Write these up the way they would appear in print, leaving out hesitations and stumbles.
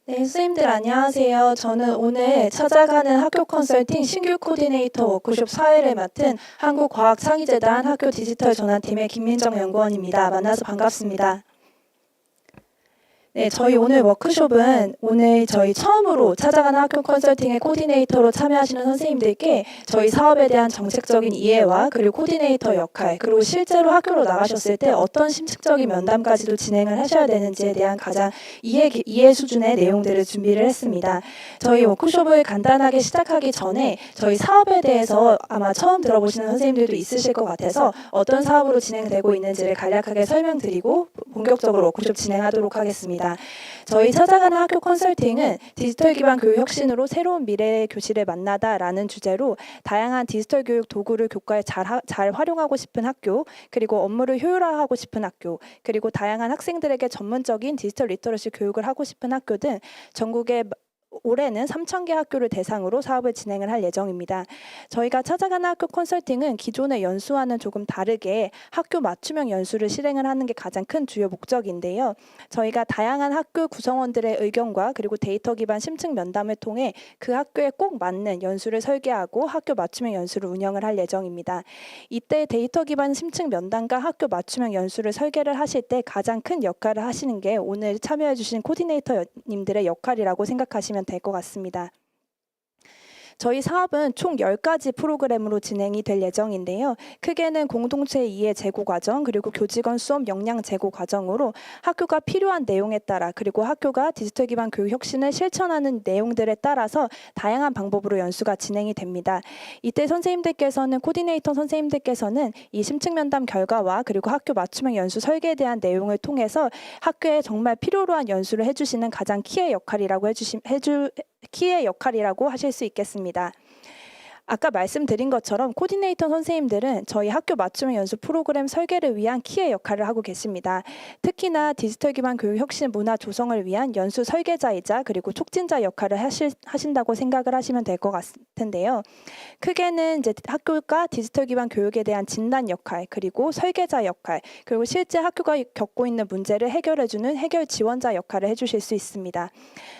네, 선생님들 안녕하세요. 저는 오늘 찾아가는 학교 컨설팅 신규 코디네이터 워크숍 사회를 맡은 한국과학창의재단 학교 디지털 전환팀의 김민정 연구원입니다. 만나서 반갑습니다. 네, 저희 오늘 워크숍은 오늘 저희 처음으로 찾아가는 학교 컨설팅의 코디네이터로 참여하시는 선생님들께 저희 사업에 대한 정책적인 이해와 그리고 코디네이터 역할, 그리고 실제로 학교로 나가셨을 때 어떤 심층적인 면담까지도 진행을 하셔야 되는지에 대한 가장 이해 수준의 내용들을 준비를 했습니다. 저희 워크숍을 간단하게 시작하기 전에 저희 사업에 대해서 아마 처음 들어보시는 선생님들도 있으실 것 같아서 어떤 사업으로 진행되고 있는지를 간략하게 설명드리고 본격적으로 워크숍 진행하도록 하겠습니다. 저희 찾아가는 학교 컨설팅은 디지털 기반 교육 혁신으로 새로운 미래의 교실을 만나다라는 주제로 다양한 디지털 교육 도구를 교과에 잘 활용하고 싶은 학교, 그리고 업무를 효율화하고 싶은 학교, 그리고 다양한 학생들에게 전문적인 디지털 리터러시 교육을 하고 싶은 학교 등 전국의 올해는 3,000개 학교를 대상으로 사업을 진행을 할 예정입니다. 저희가 찾아가는 학교 컨설팅은 기존의 연수와는 조금 다르게 학교 맞춤형 연수를 실행을 하는 게 가장 큰 주요 목적인데요. 저희가 다양한 학교 구성원들의 의견과 그리고 데이터 기반 심층 면담을 통해 그 학교에 꼭 맞는 연수를 설계하고 학교 맞춤형 연수를 운영을 할 예정입니다. 이때 데이터 기반 심층 면담과 학교 맞춤형 연수를 설계를 하실 때 가장 큰 역할을 하시는 게 오늘 참여해 주신 코디네이터님들의 역할이라고 생각하시면 될 것 같습니다. 저희 사업은 총 10가지 프로그램으로 진행이 될 예정인데요. 크게는 공동체 이해 제고 과정, 그리고 교직원 수업 역량 제고 과정으로 학교가 필요한 내용에 따라 그리고 학교가 디지털 기반 교육 혁신을 실천하는 내용들에 따라서 다양한 방법으로 연수가 진행이 됩니다. 이때 코디네이터 선생님들께서는 이 심층 면담 결과와 그리고 학교 맞춤형 연수 설계에 대한 내용을 통해서 학교에 정말 필요로 한 연수를 해주시는 가장 키의 역할이라고 하실 수 있겠습니다. 아까 말씀드린 것처럼 코디네이터 선생님들은 저희 학교 맞춤형 연수 프로그램 설계를 위한 키의 역할을 하고 계십니다. 특히나 디지털 기반 교육 혁신 문화 조성을 위한 연수 설계자이자 그리고 촉진자 역할을 하신다고 생각을 하시면 될 것 같은데요. 크게는 이제 학교가 디지털 기반 교육에 대한 진단 역할, 그리고 설계자 역할, 그리고 실제 학교가 겪고 있는 문제를 해결해주는 해결 지원자 역할을 해주실 수 있습니다.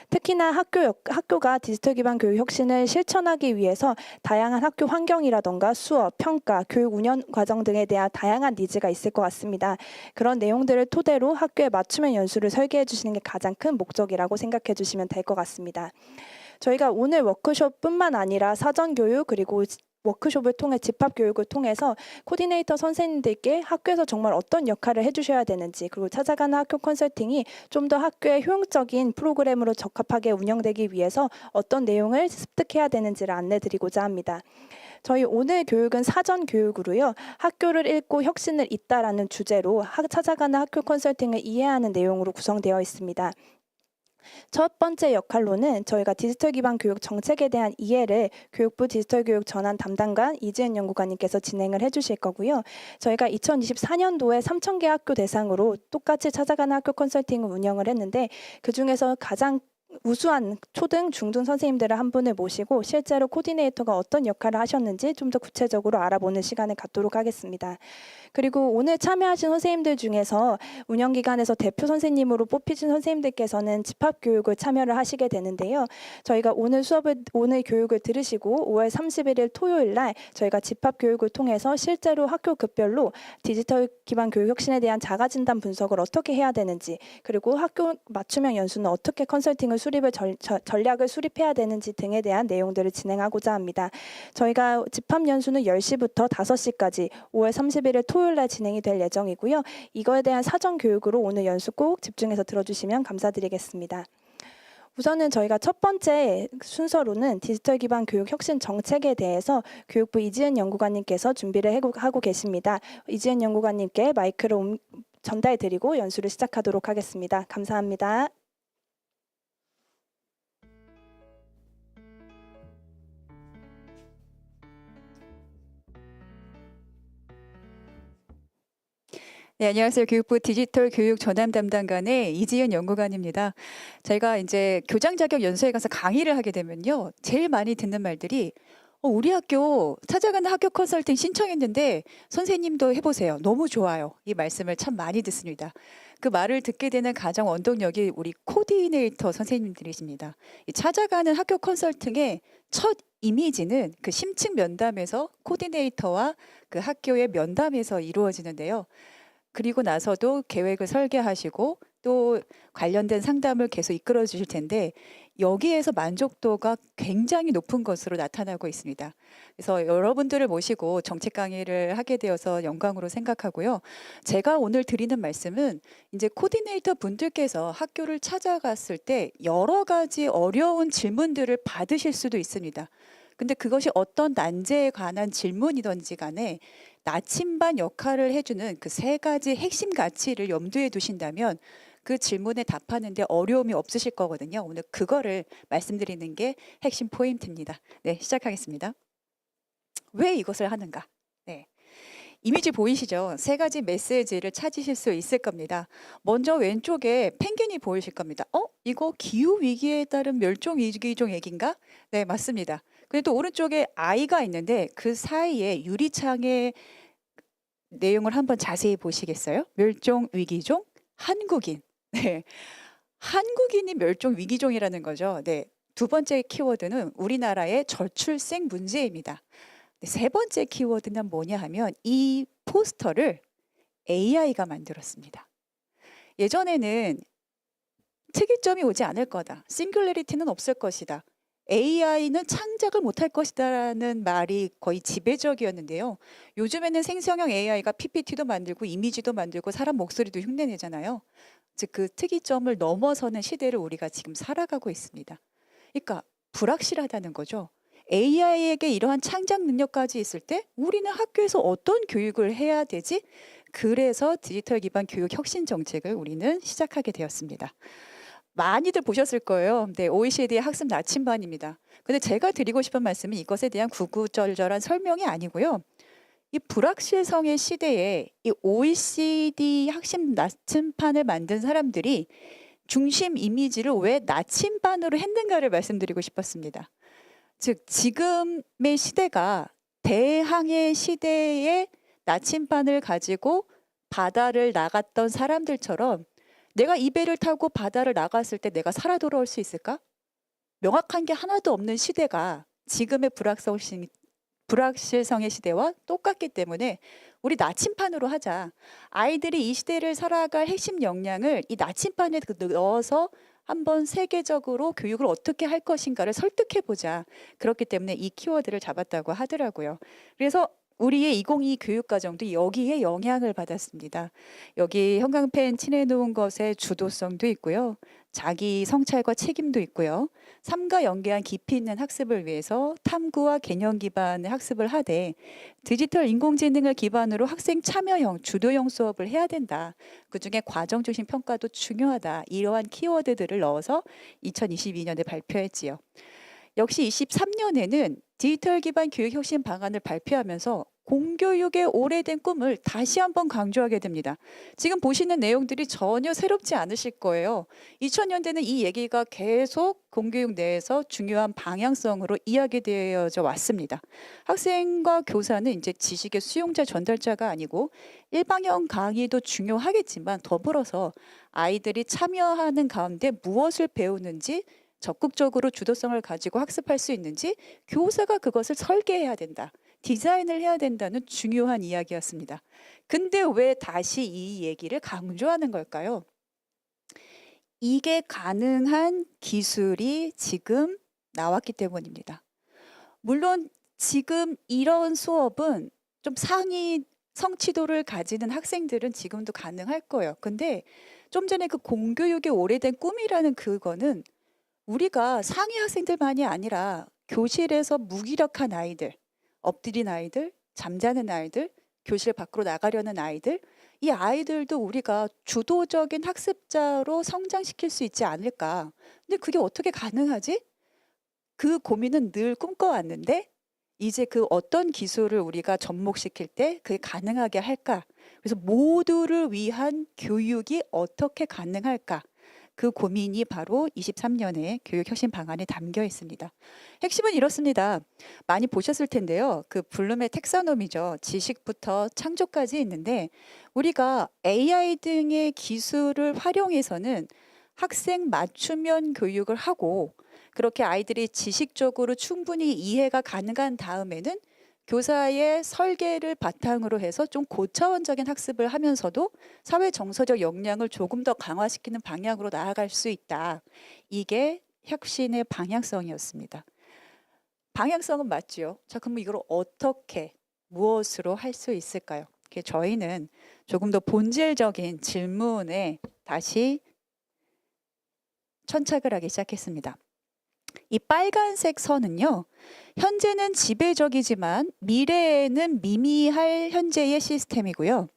특히나 학교가 디지털 기반 교육 혁신을 실천하기 위해서 다양한 학교 환경이라던가 수업, 평가, 교육 운영 과정 등에 대한 다양한 니즈가 있을 것 같습니다. 그런 내용들을 토대로 학교에 맞춤형 연수를 설계해 주시는 게 가장 큰 목적이라고 생각해 주시면 될 것 같습니다. 저희가 오늘 워크숍뿐만 아니라 사전 교육 그리고 워크숍을 통해 집합 교육을 통해서 코디네이터 선생님들께 학교에서 정말 어떤 역할을 해주셔야 되는지, 그리고 찾아가는 학교 컨설팅이 좀 더 학교의 효용적인 프로그램으로 적합하게 운영되기 위해서 어떤 내용을 습득해야 되는지를 안내드리고자 합니다. 저희 오늘 교육은 사전 교육으로요. 학교를 읽고 혁신을 잇다라는 주제로 찾아가는 학교 컨설팅을 이해하는 내용으로 구성되어 있습니다. 첫 번째 역할로는 저희가 디지털 기반 교육 정책에 대한 이해를 교육부 디지털 교육 전환 담당관 이지은 연구관님께서 진행을 해주실 거고요. 저희가 2024년도에 3,000개 학교 대상으로 똑같이 찾아가는 학교 컨설팅을 운영을 했는데 그중에서 가장 우수한 초등, 중등 선생님들을 한 분을 모시고 실제로 코디네이터가 어떤 역할을 하셨는지 좀 더 구체적으로 알아보는 시간을 갖도록 하겠습니다. 그리고 오늘 참여하신 선생님들 중에서 운영기관에서 대표 선생님으로 뽑히신 선생님들께서는 집합교육을 참여를 하시게 되는데요. 저희가 오늘 교육을 들으시고 5월 31일 토요일 날 저희가 집합교육을 통해서 실제로 학교 급별로 디지털 기반 교육 혁신에 대한 자가진단 분석을 어떻게 해야 되는지, 그리고 학교 맞춤형 연수는 어떻게 컨설팅을 전략을 수립해야 되는지 등에 대한 내용들을 진행하고자 합니다. 저희가 집합 연수는 10시부터 5시까지 5월 31일 토요일 날 진행이 될 예정이고요. 이거에 대한 사전 교육으로 오늘 연수 꼭 집중해서 들어주시면 감사드리겠습니다. 우선은 저희가 첫 번째 순서로는 디지털 기반 교육 혁신 정책에 대해서 교육부 이지은 연구관님께서 준비를 하고 계십니다. 이지은 연구관님께 마이크를 전달드리고 연수를 시작하도록 하겠습니다. 감사합니다. 네, 안녕하세요. 교육부 디지털 교육 전환 담당관의 이지은 연구관입니다. 저희가 이제 교장 자격 연수에 가서 강의를 하게 되면요. 제일 많이 듣는 말들이 우리 학교 찾아가는 학교 컨설팅 신청했는데 선생님도 해보세요. 너무 좋아요. 이 말씀을 참 많이 듣습니다. 그 말을 듣게 되는 가장 원동력이 우리 코디네이터 선생님들이십니다. 이 찾아가는 학교 컨설팅의 첫 이미지는 그 심층 면담에서 코디네이터와 그 학교의 면담에서 이루어지는데요. 그리고 나서도 계획을 설계하시고 또 관련된 상담을 계속 이끌어 주실 텐데 여기에서 만족도가 굉장히 높은 것으로 나타나고 있습니다. 그래서 여러분들을 모시고 정책 강의를 하게 되어서 영광으로 생각하고요. 제가 오늘 드리는 말씀은 이제 코디네이터 분들께서 학교를 찾아갔을 때 여러 가지 어려운 질문들을 받으실 수도 있습니다. 근데 그것이 어떤 난제에 관한 질문이든지 간에 나침반 역할을 해주는 그 세 가지 핵심 가치를 염두에 두신다면 그 질문에 답하는데 어려움이 없으실 거거든요. 오늘 그거를 말씀드리는 게 핵심 포인트입니다. 네, 시작하겠습니다. 왜 이것을 하는가? 네. 이미지 보이시죠? 세 가지 메시지를 찾으실 수 있을 겁니다. 먼저 왼쪽에 펭귄이 보이실 겁니다. 이거 기후 위기에 따른 멸종 위기종 얘기인가? 네, 맞습니다. 근데 또 오른쪽에 아이가 있는데 그 사이에 유리창의 내용을 한번 자세히 보시겠어요? 멸종 위기종 한국인. 네. 한국인이 멸종 위기종이라는 거죠. 네. 두 번째 키워드는 우리나라의 저출생 문제입니다. 네, 세 번째 키워드는 뭐냐 하면 이 포스터를 AI가 만들었습니다. 예전에는 특이점이 오지 않을 거다. 싱귤레리티는 없을 것이다. AI는 창작을 못할 것이다라는 말이 거의 지배적이었는데요. 요즘에는 생성형 AI가 PPT도 만들고 이미지도 만들고 사람 목소리도 흉내내잖아요. 즉 그 특이점을 넘어서는 시대를 우리가 지금 살아가고 있습니다. 그러니까 불확실하다는 거죠. AI에게 이러한 창작 능력까지 있을 때 우리는 학교에서 어떤 교육을 해야 되지? 그래서 디지털 기반 교육 혁신 정책을 우리는 시작하게 되었습니다. 많이들 보셨을 거예요. 네, OECD의 학습 나침반입니다. 근데 제가 드리고 싶은 말씀은 이것에 대한 구구절절한 설명이 아니고요. 이 불확실성의 시대에 이 OECD 학습 나침반을 만든 사람들이 중심 이미지를 왜 나침반으로 했는가를 말씀드리고 싶었습니다. 즉 지금의 시대가 대항해 시대의 나침반을 가지고 바다를 나갔던 사람들처럼 내가 이 배를 타고 바다를 나갔을 때 내가 살아 돌아올 수 있을까? 명확한 게 하나도 없는 시대가 지금의 불확실성의 시대와 똑같기 때문에 우리 나침반으로 하자. 아이들이 이 시대를 살아갈 핵심 역량을 이 나침반에 넣어서 한번 세계적으로 교육을 어떻게 할 것인가를 설득해보자. 그렇기 때문에 이 키워드를 잡았다고 하더라고요. 그래서 우리의 2022 교육과정도 여기에 영향을 받았습니다. 여기 형광펜 칠해놓은 것에 주도성도 있고요. 자기 성찰과 책임도 있고요. 삶과 연계한 깊이 있는 학습을 위해서 탐구와 개념 기반의 학습을 하되 디지털 인공지능을 기반으로 학생 참여형, 주도형 수업을 해야 된다. 그중에 과정 중심 평가도 중요하다. 이러한 키워드들을 넣어서 2022년에 발표했지요. 역시 23년에는 디지털 기반 교육 혁신 방안을 발표하면서 공교육의 오래된 꿈을 다시 한번 강조하게 됩니다. 지금 보시는 내용들이 전혀 새롭지 않으실 거예요. 2000년대는 이 얘기가 계속 공교육 내에서 중요한 방향성으로 이야기되어져 왔습니다. 학생과 교사는 이제 지식의 수용자 전달자가 아니고 일방형 강의도 중요하겠지만 더불어서 아이들이 참여하는 가운데 무엇을 배우는지 적극적으로 주도성을 가지고 학습할 수 있는지 교사가 그것을 설계해야 된다. 디자인을 해야 된다는 중요한 이야기였습니다. 근데 왜 다시 이 얘기를 강조하는 걸까요? 이게 가능한 기술이 지금 나왔기 때문입니다. 물론 지금 이런 수업은 좀 상위 성취도를 가지는 학생들은 지금도 가능할 거예요. 근데 좀 전에 그 공교육의 오래된 꿈이라는 그거는 우리가 상위 학생들만이 아니라 교실에서 무기력한 아이들, 엎드린 아이들, 잠자는 아이들, 교실 밖으로 나가려는 아이들, 이 아이들도 우리가 주도적인 학습자로 성장시킬 수 있지 않을까. 근데 그게 어떻게 가능하지? 그 고민은 늘 꿈꿔왔는데 이제 그 어떤 기술을 우리가 접목시킬 때 그게 가능하게 할까? 그래서 모두를 위한 교육이 어떻게 가능할까? 그 고민이 바로 23년의 교육혁신 방안에 담겨 있습니다. 핵심은 이렇습니다. 많이 보셨을 텐데요. 그 블룸의 텍사노미죠. 지식부터 창조까지 있는데 우리가 AI 등의 기술을 활용해서는 학생 맞춤형 교육을 하고 그렇게 아이들이 지식적으로 충분히 이해가 가능한 다음에는 교사의 설계를 바탕으로 해서 좀 고차원적인 학습을 하면서도 사회 정서적 역량을 조금 더 강화시키는 방향으로 나아갈 수 있다. 이게 혁신의 방향성이었습니다. 방향성은 맞지요. 자, 그럼 이걸 어떻게 무엇으로 할 수 있을까요? 저희는 조금 더 본질적인 질문에 다시 천착을 하기 시작했습니다. 이 빨간색 선은요, 현재는 지배적이지만 미래에는 미미할 현재의 시스템이고요.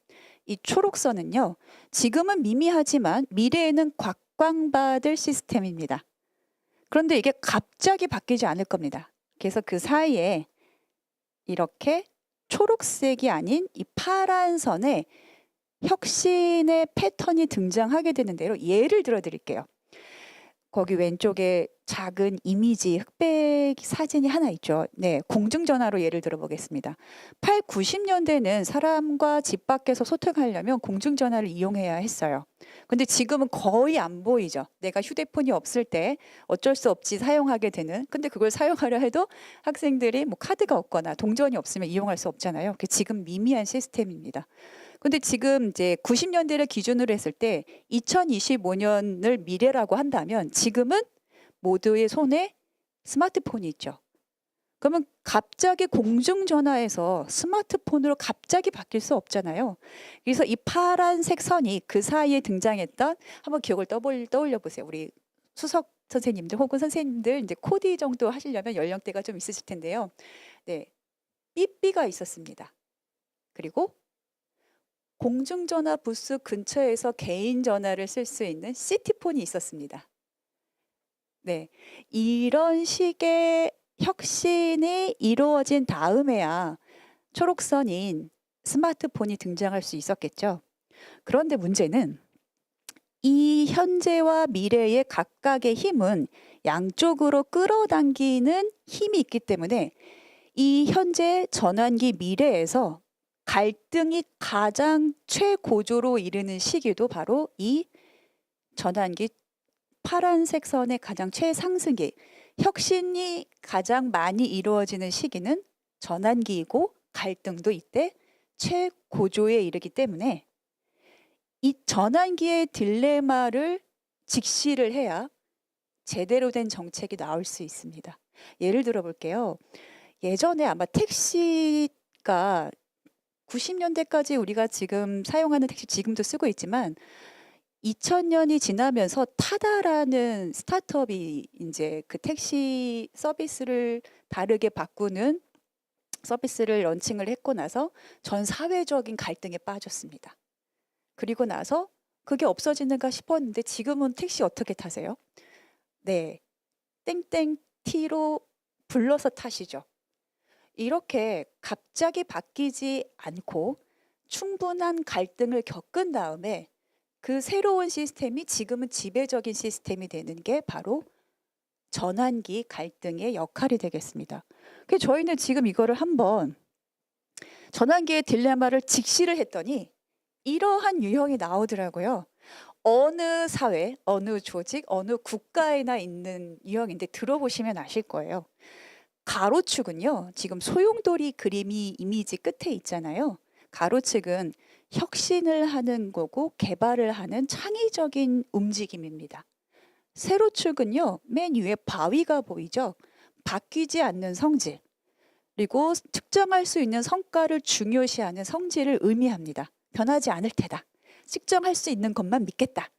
이 초록선은요, 지금은 미미하지만 미래에는 곽광받을 시스템입니다. 그런데 이게 갑자기 바뀌지 않을 겁니다. 그래서 그 사이에 이렇게 초록색이 아닌 이 파란 선에 혁신의 패턴이 등장하게 되는데요. 예를 들어 드릴게요. 거기 왼쪽에 작은 이미지 흑백 사진이 하나 있죠. 네, 공중전화로 예를 들어 보겠습니다. 8, 90년대는 사람과 집 밖에서 소통하려면 공중전화를 이용해야 했어요. 근데 지금은 거의 안 보이죠. 내가 휴대폰이 없을 때 어쩔 수 없이 사용하게 되는. 근데 그걸 사용하려 해도 학생들이 뭐 카드가 없거나 동전이 없으면 이용할 수 없잖아요. 그게 지금 미미한 시스템입니다. 근데 지금 이제 90년대를 기준으로 했을 때 2025년을 미래라고 한다면 지금은 모두의 손에 스마트폰이 있죠. 그러면 갑자기 공중전화에서 스마트폰으로 갑자기 바뀔 수 없잖아요. 그래서 이 파란색 선이 그 사이에 등장했던 한번 기억을 떠올려 보세요. 우리 수석 선생님들 혹은 선생님들 이제 코디 정도 하시려면 연령대가 좀 있으실 텐데요. 네, 삐삐가 있었습니다. 그리고 공중전화 부스 근처에서 개인 전화를 쓸 수 있는 시티폰이 있었습니다. 네, 이런 식의 혁신이 이루어진 다음에야 초록선인 스마트폰이 등장할 수 있었겠죠. 그런데 문제는 이 현재와 미래의 각각의 힘은 양쪽으로 끌어당기는 힘이 있기 때문에 이 현재 전환기 미래에서 갈등이 가장 최고조로 이르는 시기도 바로 이 전환기 파란색 선의 가장 최상승기, 혁신이 가장 많이 이루어지는 시기는 전환기이고 갈등도 이때 최고조에 이르기 때문에 이 전환기의 딜레마를 직시를 해야 제대로 된 정책이 나올 수 있습니다. 예를 들어 볼게요. 예전에 아마 택시가 90년대까지 우리가 지금 사용하는 택시 지금도 쓰고 있지만 2000년이 지나면서 타다라는 스타트업이 이제 그 택시 서비스를 다르게 바꾸는 서비스를 런칭을 했고 나서 전 사회적인 갈등에 빠졌습니다. 그리고 나서 그게 없어지는가 싶었는데 지금은 택시 어떻게 타세요? 네, 땡땡티로 불러서 타시죠. 이렇게 갑자기 바뀌지 않고 충분한 갈등을 겪은 다음에 그 새로운 시스템이 지금은 지배적인 시스템이 되는 게 바로 전환기 갈등의 역할이 되겠습니다. 그래서 저희는 지금 이거를 한번 전환기의 딜레마를 직시를 했더니 이러한 유형이 나오더라고요. 어느 사회, 어느 조직, 어느 국가에나 있는 유형인데 들어보시면 아실 거예요. 가로축은요, 지금 소용돌이 그림이 이미지 끝에 있잖아요. 가로축은 혁신을 하는 거고 개발을 하는 창의적인 움직임입니다. 세로축은요, 맨 위에 바위가 보이죠. 바뀌지 않는 성질, 그리고 측정할 수 있는 성과를 중요시하는 성질을 의미합니다. 변하지 않을 테다. 측정할 수 있는 것만 믿겠다.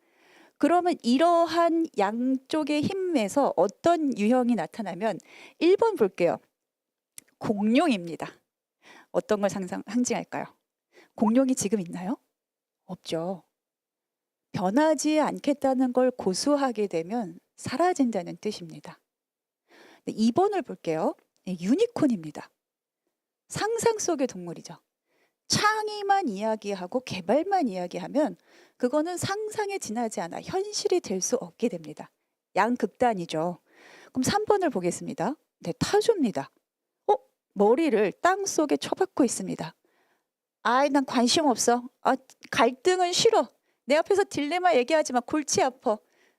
그러면 이러한 양쪽의 힘에서 어떤 유형이 나타나면 1번 볼게요. 공룡입니다. 어떤 걸 상징할까요? 공룡이 지금 있나요? 없죠. 변하지 않겠다는 걸 고수하게 되면 사라진다는 뜻입니다. 2번을 볼게요. 유니콘입니다. 상상 속의 동물이죠. 창의만 이야기하고 개발만 이야기하면 그거는 상상에 지나지 않아 현실이 될 수 없게 됩니다. 양극단이죠. 그럼 3번을 보겠습니다. 네, 타조입니다. 어? 머리를 땅 속에 쳐박고 있습니다. 아이, 난 관심 없어. 갈등은 싫어. 내 앞에서 딜레마 얘기하지 마. 골치 아파.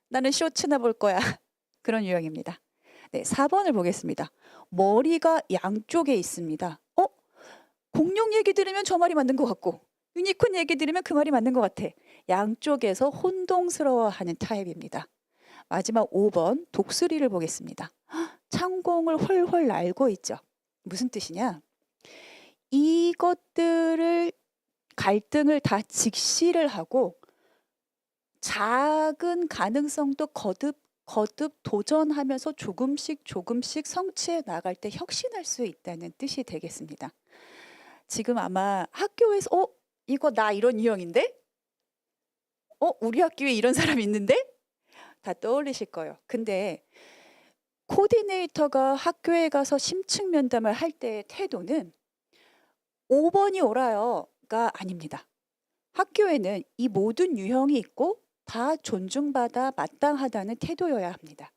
나는 쇼츠나 볼 거야. 그런 유형입니다. 네, 4번을 보겠습니다. 머리가 양쪽에 있습니다. 공룡 얘기 들으면 저 말이 맞는 것 같고 유니콘 얘기 들으면 그 말이 맞는 것 같아. 양쪽에서 혼동스러워하는 타입입니다. 마지막 5번 독수리를 보겠습니다. 창공을 훨훨 날고 있죠. 무슨 뜻이냐? 이것들을 갈등을 다 직시를 하고 작은 가능성도 거듭 도전하면서 조금씩 성취해 나갈 때 혁신할 수 있다는 뜻이 되겠습니다. 지금 아마 학교에서 이거 나 이런 유형인데? 우리 학교에 이런 사람 있는데? 다 떠올리실 거예요. 근데 코디네이터가 학교에 가서 심층 면담을 할 때의 태도는 5번이 옳아요가 아닙니다. 학교에는 이 모든 유형이 있고 다 존중받아 마땅하다는 태도여야 합니다.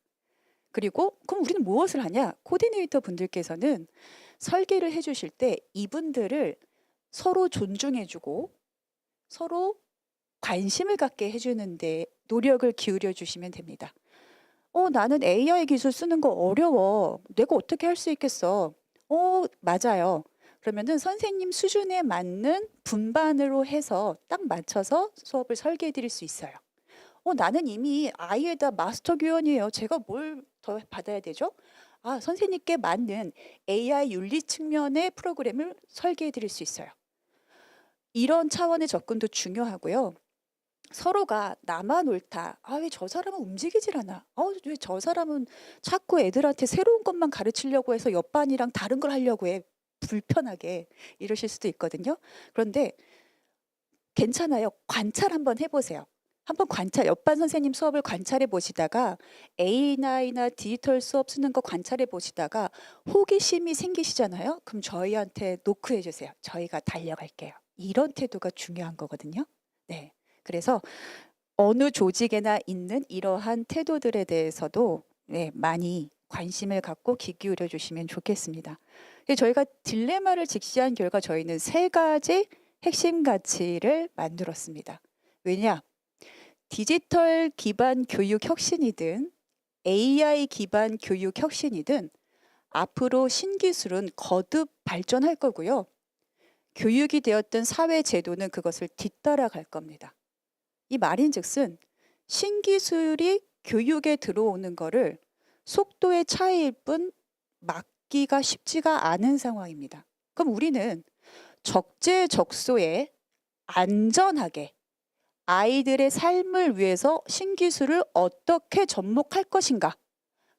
그리고 그럼 우리는 무엇을 하냐? 코디네이터 분들께서는 설계를 해주실 때 이분들을 서로 존중해주고 서로 관심을 갖게 해주는데 노력을 기울여 주시면 됩니다. 나는 AI 기술 쓰는 거 어려워. 내가 어떻게 할 수 있겠어? 맞아요. 그러면은 선생님 수준에 맞는 분반으로 해서 딱 맞춰서 수업을 설계해 드릴 수 있어요. 나는 이미 아이에다 마스터 교원이에요. 제가 뭘 더 받아야 되죠? 선생님께 맞는 AI 윤리 측면의 프로그램을 설계해 드릴 수 있어요. 이런 차원의 접근도 중요하고요. 서로가 나만 옳다. 왜 저 사람은 움직이질 않아? 왜 저 사람은 자꾸 애들한테 새로운 것만 가르치려고 해서 옆반이랑 다른 걸 하려고 해. 불편하게 이러실 수도 있거든요. 그런데 괜찮아요. 관찰 한번 해보세요. 한번 옆반 선생님 수업을 관찰해 보시다가 A9나 디지털 수업 쓰는 거 관찰해 보시다가 호기심이 생기시잖아요. 그럼 저희한테 노크해 주세요. 저희가 달려갈게요. 이런 태도가 중요한 거거든요. 네. 그래서 어느 조직에나 있는 이러한 태도들에 대해서도 많이 관심을 갖고 귀 기울여 주시면 좋겠습니다. 저희가 딜레마를 직시한 결과 저희는 3가지 핵심 가치를 만들었습니다. 왜냐? 디지털 기반 교육 혁신이든 AI 기반 교육 혁신이든 앞으로 신기술은 거듭 발전할 거고요. 교육이 되었던 사회 제도는 그것을 뒤따라갈 겁니다. 이 말인즉슨 신기술이 교육에 들어오는 거를 속도의 차이일 뿐 막기가 쉽지가 않은 상황입니다. 그럼 우리는 적재적소에 안전하게 아이들의 삶을 위해서 신기술을 어떻게 접목할 것인가,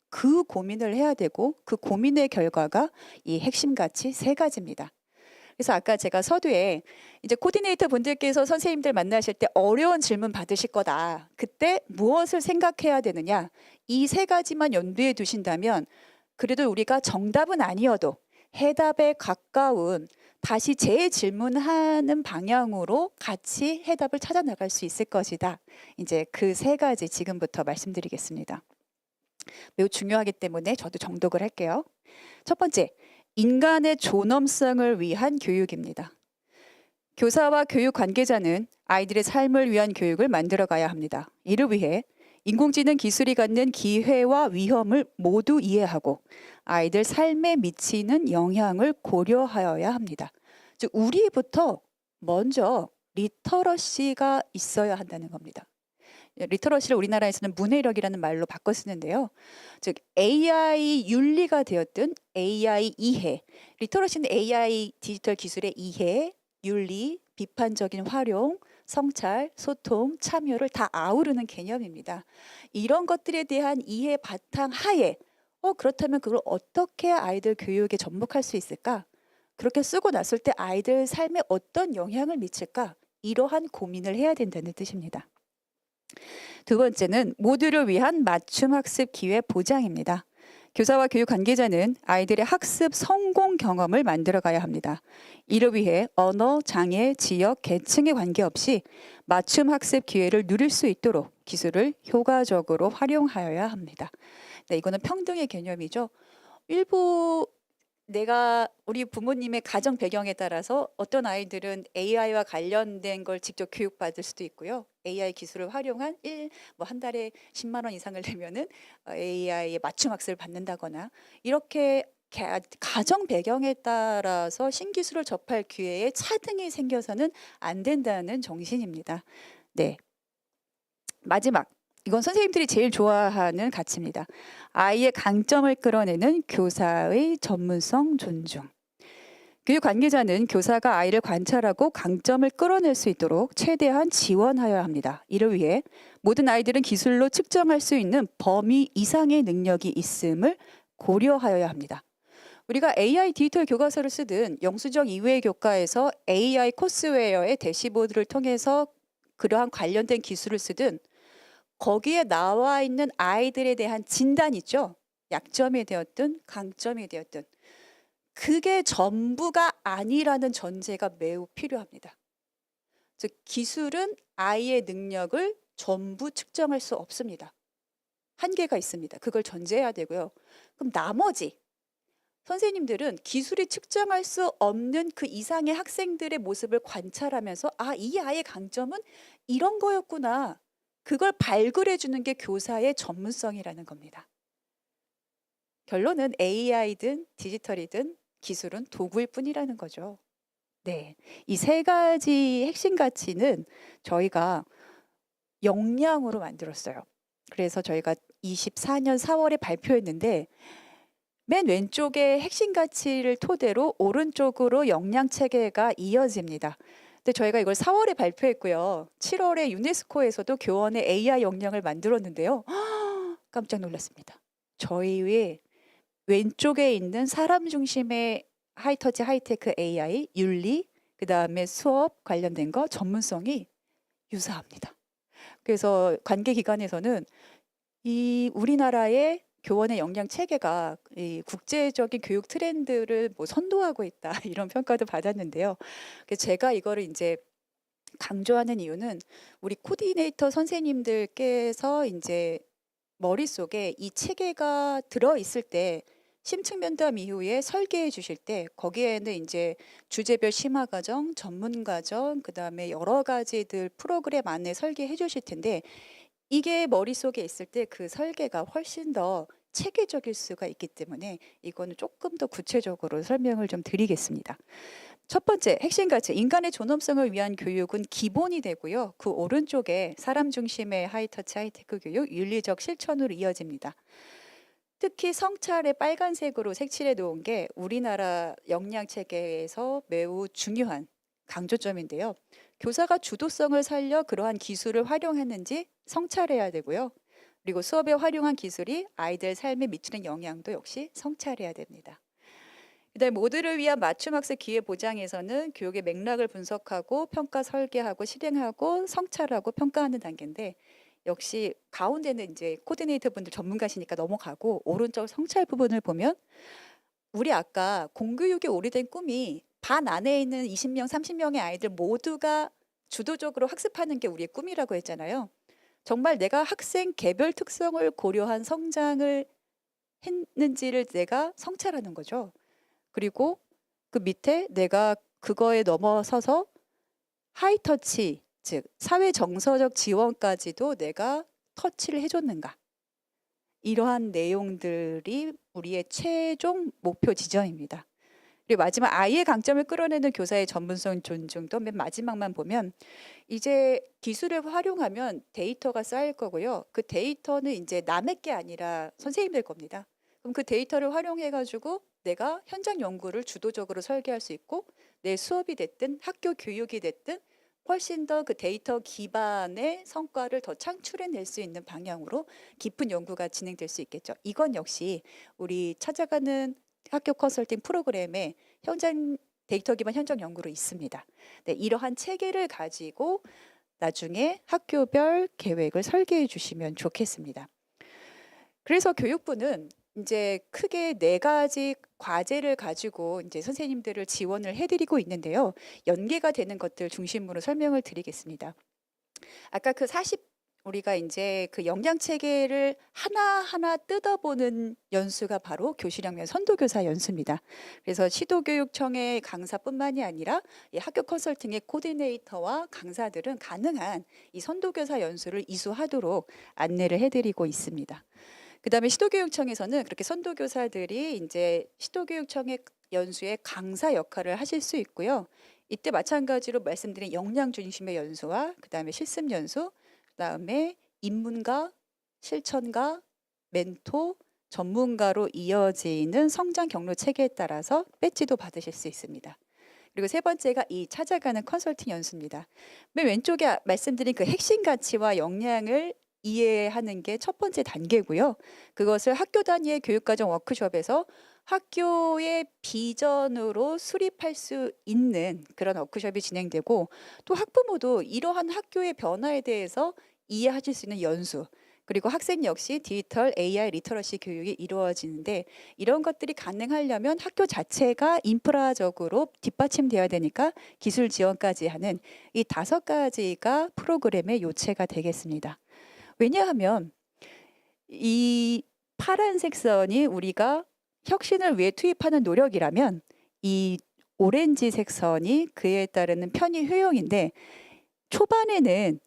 그 고민을 해야 되고 그 고민의 결과가 이 핵심 가치 3가지입니다. 그래서 아까 제가 서두에 이제 코디네이터 분들께서 선생님들 만나실 때 어려운 질문 받으실 거다. 그때 무엇을 생각해야 되느냐? 이 3가지만 염두에 두신다면 그래도 우리가 정답은 아니어도 해답에 가까운 다시 재질문하는 방향으로 같이 해답을 찾아 나갈 수 있을 것이다. 이제 그 3가지 지금부터 말씀드리겠습니다. 매우 중요하기 때문에 저도 정독을 할게요. 첫 번째, 인간의 존엄성을 위한 교육입니다. 교사와 교육 관계자는 아이들의 삶을 위한 교육을 만들어 가야 합니다. 이를 위해 인공지능 기술이 갖는 기회와 위험을 모두 이해하고 아이들 삶에 미치는 영향을 고려하여야 합니다. 즉 우리부터 먼저 리터러시가 있어야 한다는 겁니다. 리터러시를 우리나라에서는 문해력이라는 말로 바꿔 쓰는데요. 즉 AI 윤리가 되었든 AI 이해, 리터러시는 AI 디지털 기술의 이해, 윤리, 비판적인 활용, 성찰, 소통, 참여를 다 아우르는 개념입니다. 이런 것들에 대한 이해 바탕 하에 그렇다면 그걸 어떻게 아이들 교육에 접목할 수 있을까? 그렇게 쓰고 났을 때 아이들 삶에 어떤 영향을 미칠까? 이러한 고민을 해야 된다는 뜻입니다. 두 번째는 모두를 위한 맞춤 학습 기회 보장입니다. 교사와 교육 관계자는 아이들의 학습 성공 경험을 만들어가야 합니다. 이를 위해 언어, 장애, 지역, 계층에 관계없이 맞춤 학습 기회를 누릴 수 있도록 기술을 효과적으로 활용하여야 합니다. 네, 이거는 평등의 개념이죠. 일부 우리 부모님의 가정 배경에 따라서 어떤 아이들은 AI와 관련된 걸 직접 교육받을 수도 있고요. AI 기술을 활용한 한 달에 10만 원 이상을 내면은 AI의 맞춤 학습을 받는다거나 이렇게 가정 배경에 따라서 신기술을 접할 기회에 차등이 생겨서는 안 된다는 정신입니다. 네. 마지막. 이건 선생님들이 제일 좋아하는 가치입니다. 아이의 강점을 끌어내는 교사의 전문성 존중. 교육 관계자는 교사가 아이를 관찰하고 강점을 끌어낼 수 있도록 최대한 지원하여야 합니다. 이를 위해 모든 아이들은 기술로 측정할 수 있는 범위 이상의 능력이 있음을 고려하여야 합니다. 우리가 AI 디지털 교과서를 쓰든 영수증 이외의 교과에서 AI 코스웨어의 대시보드를 통해서 그러한 관련된 기술을 쓰든 거기에 나와 있는 아이들에 대한 진단 있죠. 약점이 되었든 강점이 되었든 그게 전부가 아니라는 전제가 매우 필요합니다. 즉 기술은 아이의 능력을 전부 측정할 수 없습니다. 한계가 있습니다. 그걸 전제해야 되고요. 그럼 나머지 선생님들은 기술이 측정할 수 없는 그 이상의 학생들의 모습을 관찰하면서 이 아이의 강점은 이런 거였구나. 그걸 발굴해 주는 게 교사의 전문성이라는 겁니다. 결론은 AI든 디지털이든 기술은 도구일 뿐이라는 거죠. 네, 이 세 가지 핵심 가치는 저희가 역량으로 만들었어요. 그래서 저희가 24년 4월에 발표했는데 맨 왼쪽에 핵심 가치를 토대로 오른쪽으로 역량 체계가 이어집니다. 근데 저희가 이걸 4월에 발표했고요. 7월에 유네스코에서도 교원의 AI 역량을 만들었는데요. 깜짝 놀랐습니다. 저희의 왼쪽에 있는 사람 중심의 하이터치 하이테크 AI, 윤리, 그 다음에 수업 관련된 거 전문성이 유사합니다. 그래서 관계기관에서는 이 우리나라의 교원의 역량 체계가 이 국제적인 교육 트렌드를 선도하고 있다 이런 평가도 받았는데요. 그래서 제가 이거를 이제 강조하는 이유는 우리 코디네이터 선생님들께서 이제 머릿속에 이 체계가 들어 있을 때 심층 면담 이후에 설계해 주실 때 거기에는 이제 주제별 심화 과정, 전문 과정, 그다음에 여러 가지들 프로그램 안에 설계해 주실 텐데 이게 머릿속에 있을 때 그 설계가 훨씬 더 체계적일 수가 있기 때문에 이거는 조금 더 구체적으로 설명을 좀 드리겠습니다. 첫 번째 핵심 가치, 인간의 존엄성을 위한 교육은 기본이 되고요. 그 오른쪽에 사람 중심의 하이터치 하이테크 교육, 윤리적 실천으로 이어집니다. 특히 성찰에 빨간색으로 색칠해 놓은 게 우리나라 역량 체계에서 매우 중요한 강조점인데요. 교사가 주도성을 살려 그러한 기술을 활용했는지 성찰해야 되고요. 그리고 수업에 활용한 기술이 아이들 삶에 미치는 영향도 역시 성찰해야 됩니다. 그다음에 모두를 위한 맞춤 학습 기회 보장에서는 교육의 맥락을 분석하고 평가 설계하고 실행하고 성찰하고 평가하는 단계인데 역시 가운데는 이제 코디네이터 분들 전문가시니까 넘어가고 오른쪽 성찰 부분을 보면 우리 아까 공교육의 오래된 꿈이 반 안에 있는 20명, 30명의 아이들 모두가 주도적으로 학습하는 게 우리의 꿈이라고 했잖아요. 정말 내가 학생 개별 특성을 고려한 성장을 했는지를 내가 성찰하는 거죠. 그리고 그 밑에 내가 그거에 넘어서서 하이터치, 즉 사회 정서적 지원까지도 내가 터치를 해줬는가. 이러한 내용들이 우리의 최종 목표 지점입니다. 그리고 마지막 아이의 강점을 끌어내는 교사의 전문성 존중도 맨 마지막만 보면 이제 기술을 활용하면 데이터가 쌓일 거고요. 그 데이터는 이제 남의 게 아니라 선생님들 겁니다. 그럼 그 데이터를 활용해 가지고 내가 현장 연구를 주도적으로 설계할 수 있고 내 수업이 됐든 학교 교육이 됐든 훨씬 더 그 데이터 기반의 성과를 더 창출해낼 수 있는 방향으로 깊은 연구가 진행될 수 있겠죠. 이건 역시 우리 찾아가는 학교 컨설팅 프로그램에 현장 데이터 기반 현장 연구로 있습니다. 네, 이러한 체계를 가지고 나중에 학교별 계획을 설계해 주시면 좋겠습니다. 그래서 교육부는 이제 크게 네 가지 과제를 가지고 이제 선생님들을 지원을 해드리고 있는데요. 연계가 되는 것들 중심으로 설명을 드리겠습니다. 아까 그 40 우리가 이제 그 역량 체계를 하나하나 뜯어보는 연수가 바로 교실형면 선도교사 연수입니다. 그래서 시도교육청의 강사뿐만이 아니라 이 학교 컨설팅의 코디네이터와 강사들은 가능한 이 선도교사 연수를 이수하도록 안내를 해드리고 있습니다. 그다음에 시도교육청에서는 그렇게 선도교사들이 이제 시도교육청의 연수의 강사 역할을 하실 수 있고요. 이때 마찬가지로 말씀드린 역량 중심의 연수와 그다음에 실습 연수, 그다음에 입문가, 실천가, 멘토, 전문가로 이어지는 성장 경로 체계에 따라서 배지도 받으실 수 있습니다. 그리고 세 번째가 이 찾아가는 컨설팅 연수입니다. 맨 왼쪽에 말씀드린 그 핵심 가치와 역량을 이해하는 게 첫 번째 단계고요. 그것을 학교 단위의 교육과정 워크숍에서 학교의 비전으로 수립할 수 있는 그런 워크숍이 진행되고, 또 학부모도 이러한 학교의 변화에 대해서 이해하실 수 있는 연수, 그리고 학생 역시 디지털 AI 리터러시 교육이 이루어지는데, 이런 것들이 가능하려면 학교 자체가 인프라적으로 뒷받침되어야 되니까 기술 지원까지 하는 이 5가지가 프로그램의 요체가 되겠습니다. 왜냐하면 이 파란색 선이 우리가 혁신을 위해 투입하는 노력이라면, 이 오렌지색 선이 그에 따르는 편의 효용인데, 초반에는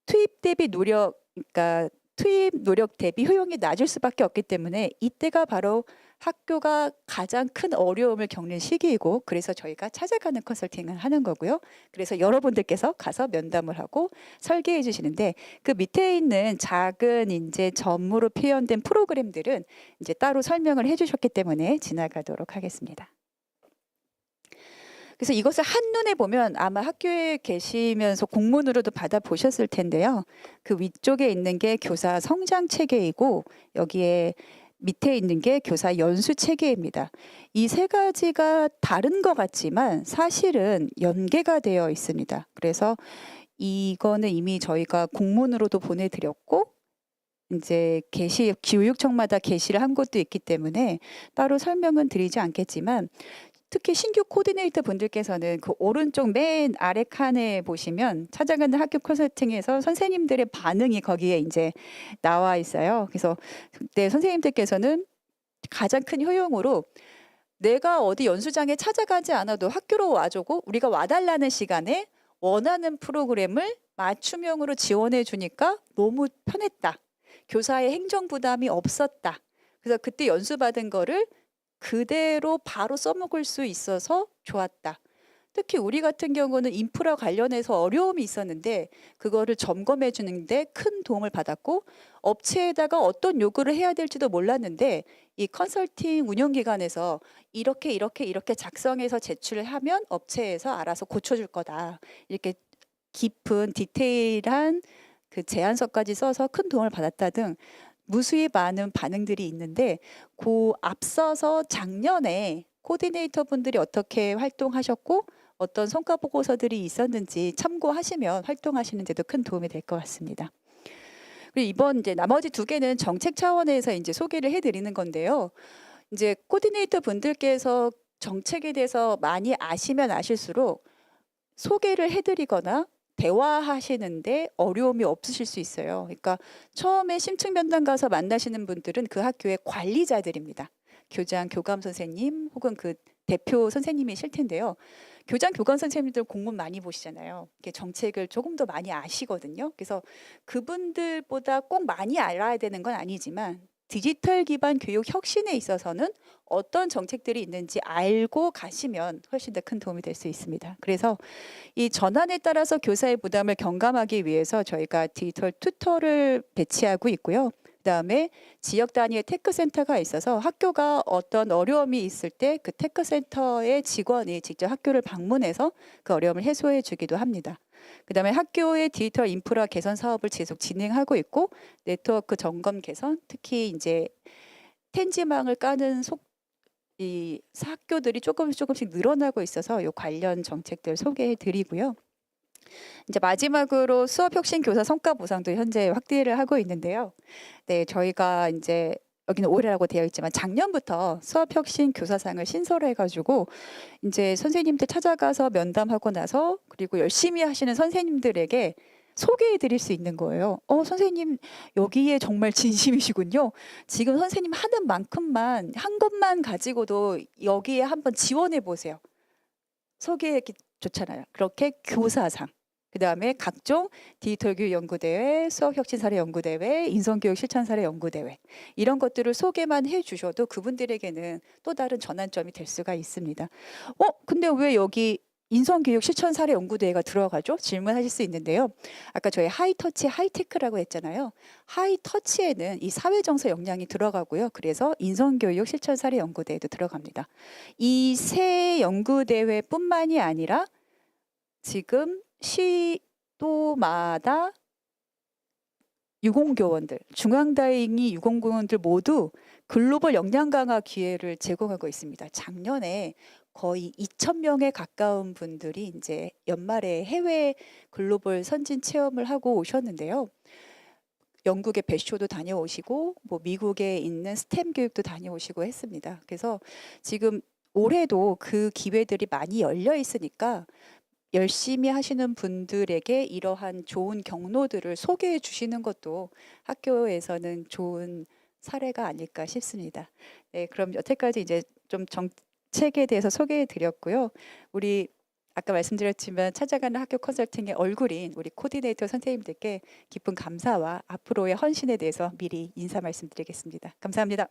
투입 대비 노력, 그러니까 투입 노력 대비 효용이 낮을 수밖에 없기 때문에 이때가 바로 학교가 가장 큰 어려움을 겪는 시기이고, 그래서 저희가 찾아가는 컨설팅을 하는 거고요. 그래서 여러분들께서 가서 면담을 하고 설계해 주시는데, 그 밑에 있는 작은 이제 점으로 표현된 프로그램들은 이제 따로 설명을 해 주셨기 때문에 지나가도록 하겠습니다. 그래서 이것을 한눈에 보면 아마 학교에 계시면서 공문으로도 받아보셨을 텐데요. 그 위쪽에 있는 게 교사 성장 체계이고, 여기에 밑에 있는 게 교사 연수 체계입니다. 이 세 가지가 다른 것 같지만 사실은 연계가 되어 있습니다. 그래서 이거는 이미 저희가 공문으로도 보내드렸고, 이제 교육청마다 게시를 한 곳도 있기 때문에 따로 설명은 드리지 않겠지만, 특히 신규 코디네이터 분들께서는 그 오른쪽 맨 아래 칸에 보시면 찾아가는 학교 컨설팅에서 선생님들의 반응이 거기에 이제 나와 있어요. 그래서 그때 선생님들께서는 가장 큰 효용으로 내가 어디 연수장에 찾아가지 않아도 학교로 와주고 우리가 와달라는 시간에 원하는 프로그램을 맞춤형으로 지원해 주니까 너무 편했다. 교사의 행정 부담이 없었다. 그래서 그때 연수받은 거를 그대로 바로 써먹을 수 있어서 좋았다. 특히 우리 같은 경우는 인프라 관련해서 어려움이 있었는데 그거를 점검해 주는데 큰 도움을 받았고, 업체에다가 어떤 요구를 해야 될지도 몰랐는데 이 컨설팅 운영기관에서 이렇게 작성해서 제출을 하면 업체에서 알아서 고쳐줄 거다. 이렇게 깊은 디테일한 그 제안서까지 써서 큰 도움을 받았다 등 무수히 많은 반응들이 있는데, 그 앞서서 작년에 코디네이터 분들이 어떻게 활동하셨고 어떤 성과 보고서들이 있었는지 참고하시면 활동하시는 데도 큰 도움이 될 것 같습니다. 그리고 이번 이제 나머지 2개는 정책 차원에서 이제 소개를 해드리는 건데요. 이제 코디네이터 분들께서 정책에 대해서 많이 아시면 아실수록 소개를 해드리거나 대화하시는데 어려움이 없으실 수 있어요. 그러니까 처음에 심층 면담 가서 만나시는 분들은 그 학교의 관리자들입니다. 교장, 교감 선생님 혹은 그 대표 선생님이실 텐데요. 교장, 교감 선생님들 공문 많이 보시잖아요. 이렇게 정책을 조금 더 많이 아시거든요. 그래서 그분들보다 꼭 많이 알아야 되는 건 아니지만 디지털 기반 교육 혁신에 있어서는 어떤 정책들이 있는지 알고 가시면 훨씬 더 큰 도움이 될 수 있습니다. 그래서 이 전환에 따라서 교사의 부담을 경감하기 위해서 저희가 디지털 튜터를 배치하고 있고요. 그다음에 지역 단위의 테크센터가 있어서 학교가 어떤 어려움이 있을 때 그 테크센터의 직원이 직접 학교를 방문해서 그 어려움을 해소해 주기도 합니다. 그다음에 학교의 디지털 인프라 개선 사업을 계속 진행하고 있고, 네트워크 점검 개선, 특히 이제 텐지망을 까는 이 학교들이 조금씩 늘어나고 있어서 이 관련 정책들 소개해 드리고요. 이제 마지막으로 수업 혁신 교사 성과 보상도 현재 확대를 하고 있는데요. 네, 저희가 이제 여기는 올해라고 되어 있지만 작년부터 수업혁신 교사상을 신설해가지고 이제 선생님들 찾아가서 면담하고 나서 그리고 열심히 하시는 선생님들에게 소개해 드릴 수 있는 거예요. 선생님 여기에 정말 진심이시군요. 지금 선생님 하는 만큼만 한 것만 가지고도 여기에 한번 지원해 보세요. 소개하기 좋잖아요. 그렇게 교사상. 그다음에 각종 디지털 교육 연구대회, 수학혁신 사례 연구대회, 인성교육 실천 사례 연구대회 이런 것들을 소개만 해주셔도 그분들에게는 또 다른 전환점이 될 수가 있습니다. 근데 왜 여기 인성교육 실천 사례 연구대회가 들어가죠? 질문하실 수 있는데요. 아까 저희 하이터치, 하이테크라고 했잖아요. 하이터치에는 이 사회정서 역량이 들어가고요. 그래서 인성교육 실천 사례 연구대회도 들어갑니다. 이 세 연구대회뿐만이 아니라 지금 시도마다 유공교원들, 중앙다행이 유공교원들 모두 글로벌 역량 강화 기회를 제공하고 있습니다. 작년에 거의 2,000명에 가까운 분들이 이제 연말에 해외 글로벌 선진 체험을 하고 오셨는데요. 영국의 배쇼도 다녀오시고 뭐 미국에 있는 스템 교육도 다녀오시고 했습니다. 그래서 지금 올해도 그 기회들이 많이 열려 있으니까 열심히 하시는 분들에게 이러한 좋은 경로들을 소개해 주시는 것도 학교에서는 좋은 사례가 아닐까 싶습니다. 네, 그럼 여태까지 이제 좀 정책에 대해서 소개해 드렸고요. 우리 아까 말씀드렸지만 찾아가는 학교 컨설팅의 얼굴인 우리 코디네이터 선생님들께 깊은 감사와 앞으로의 헌신에 대해서 미리 인사 말씀드리겠습니다. 감사합니다.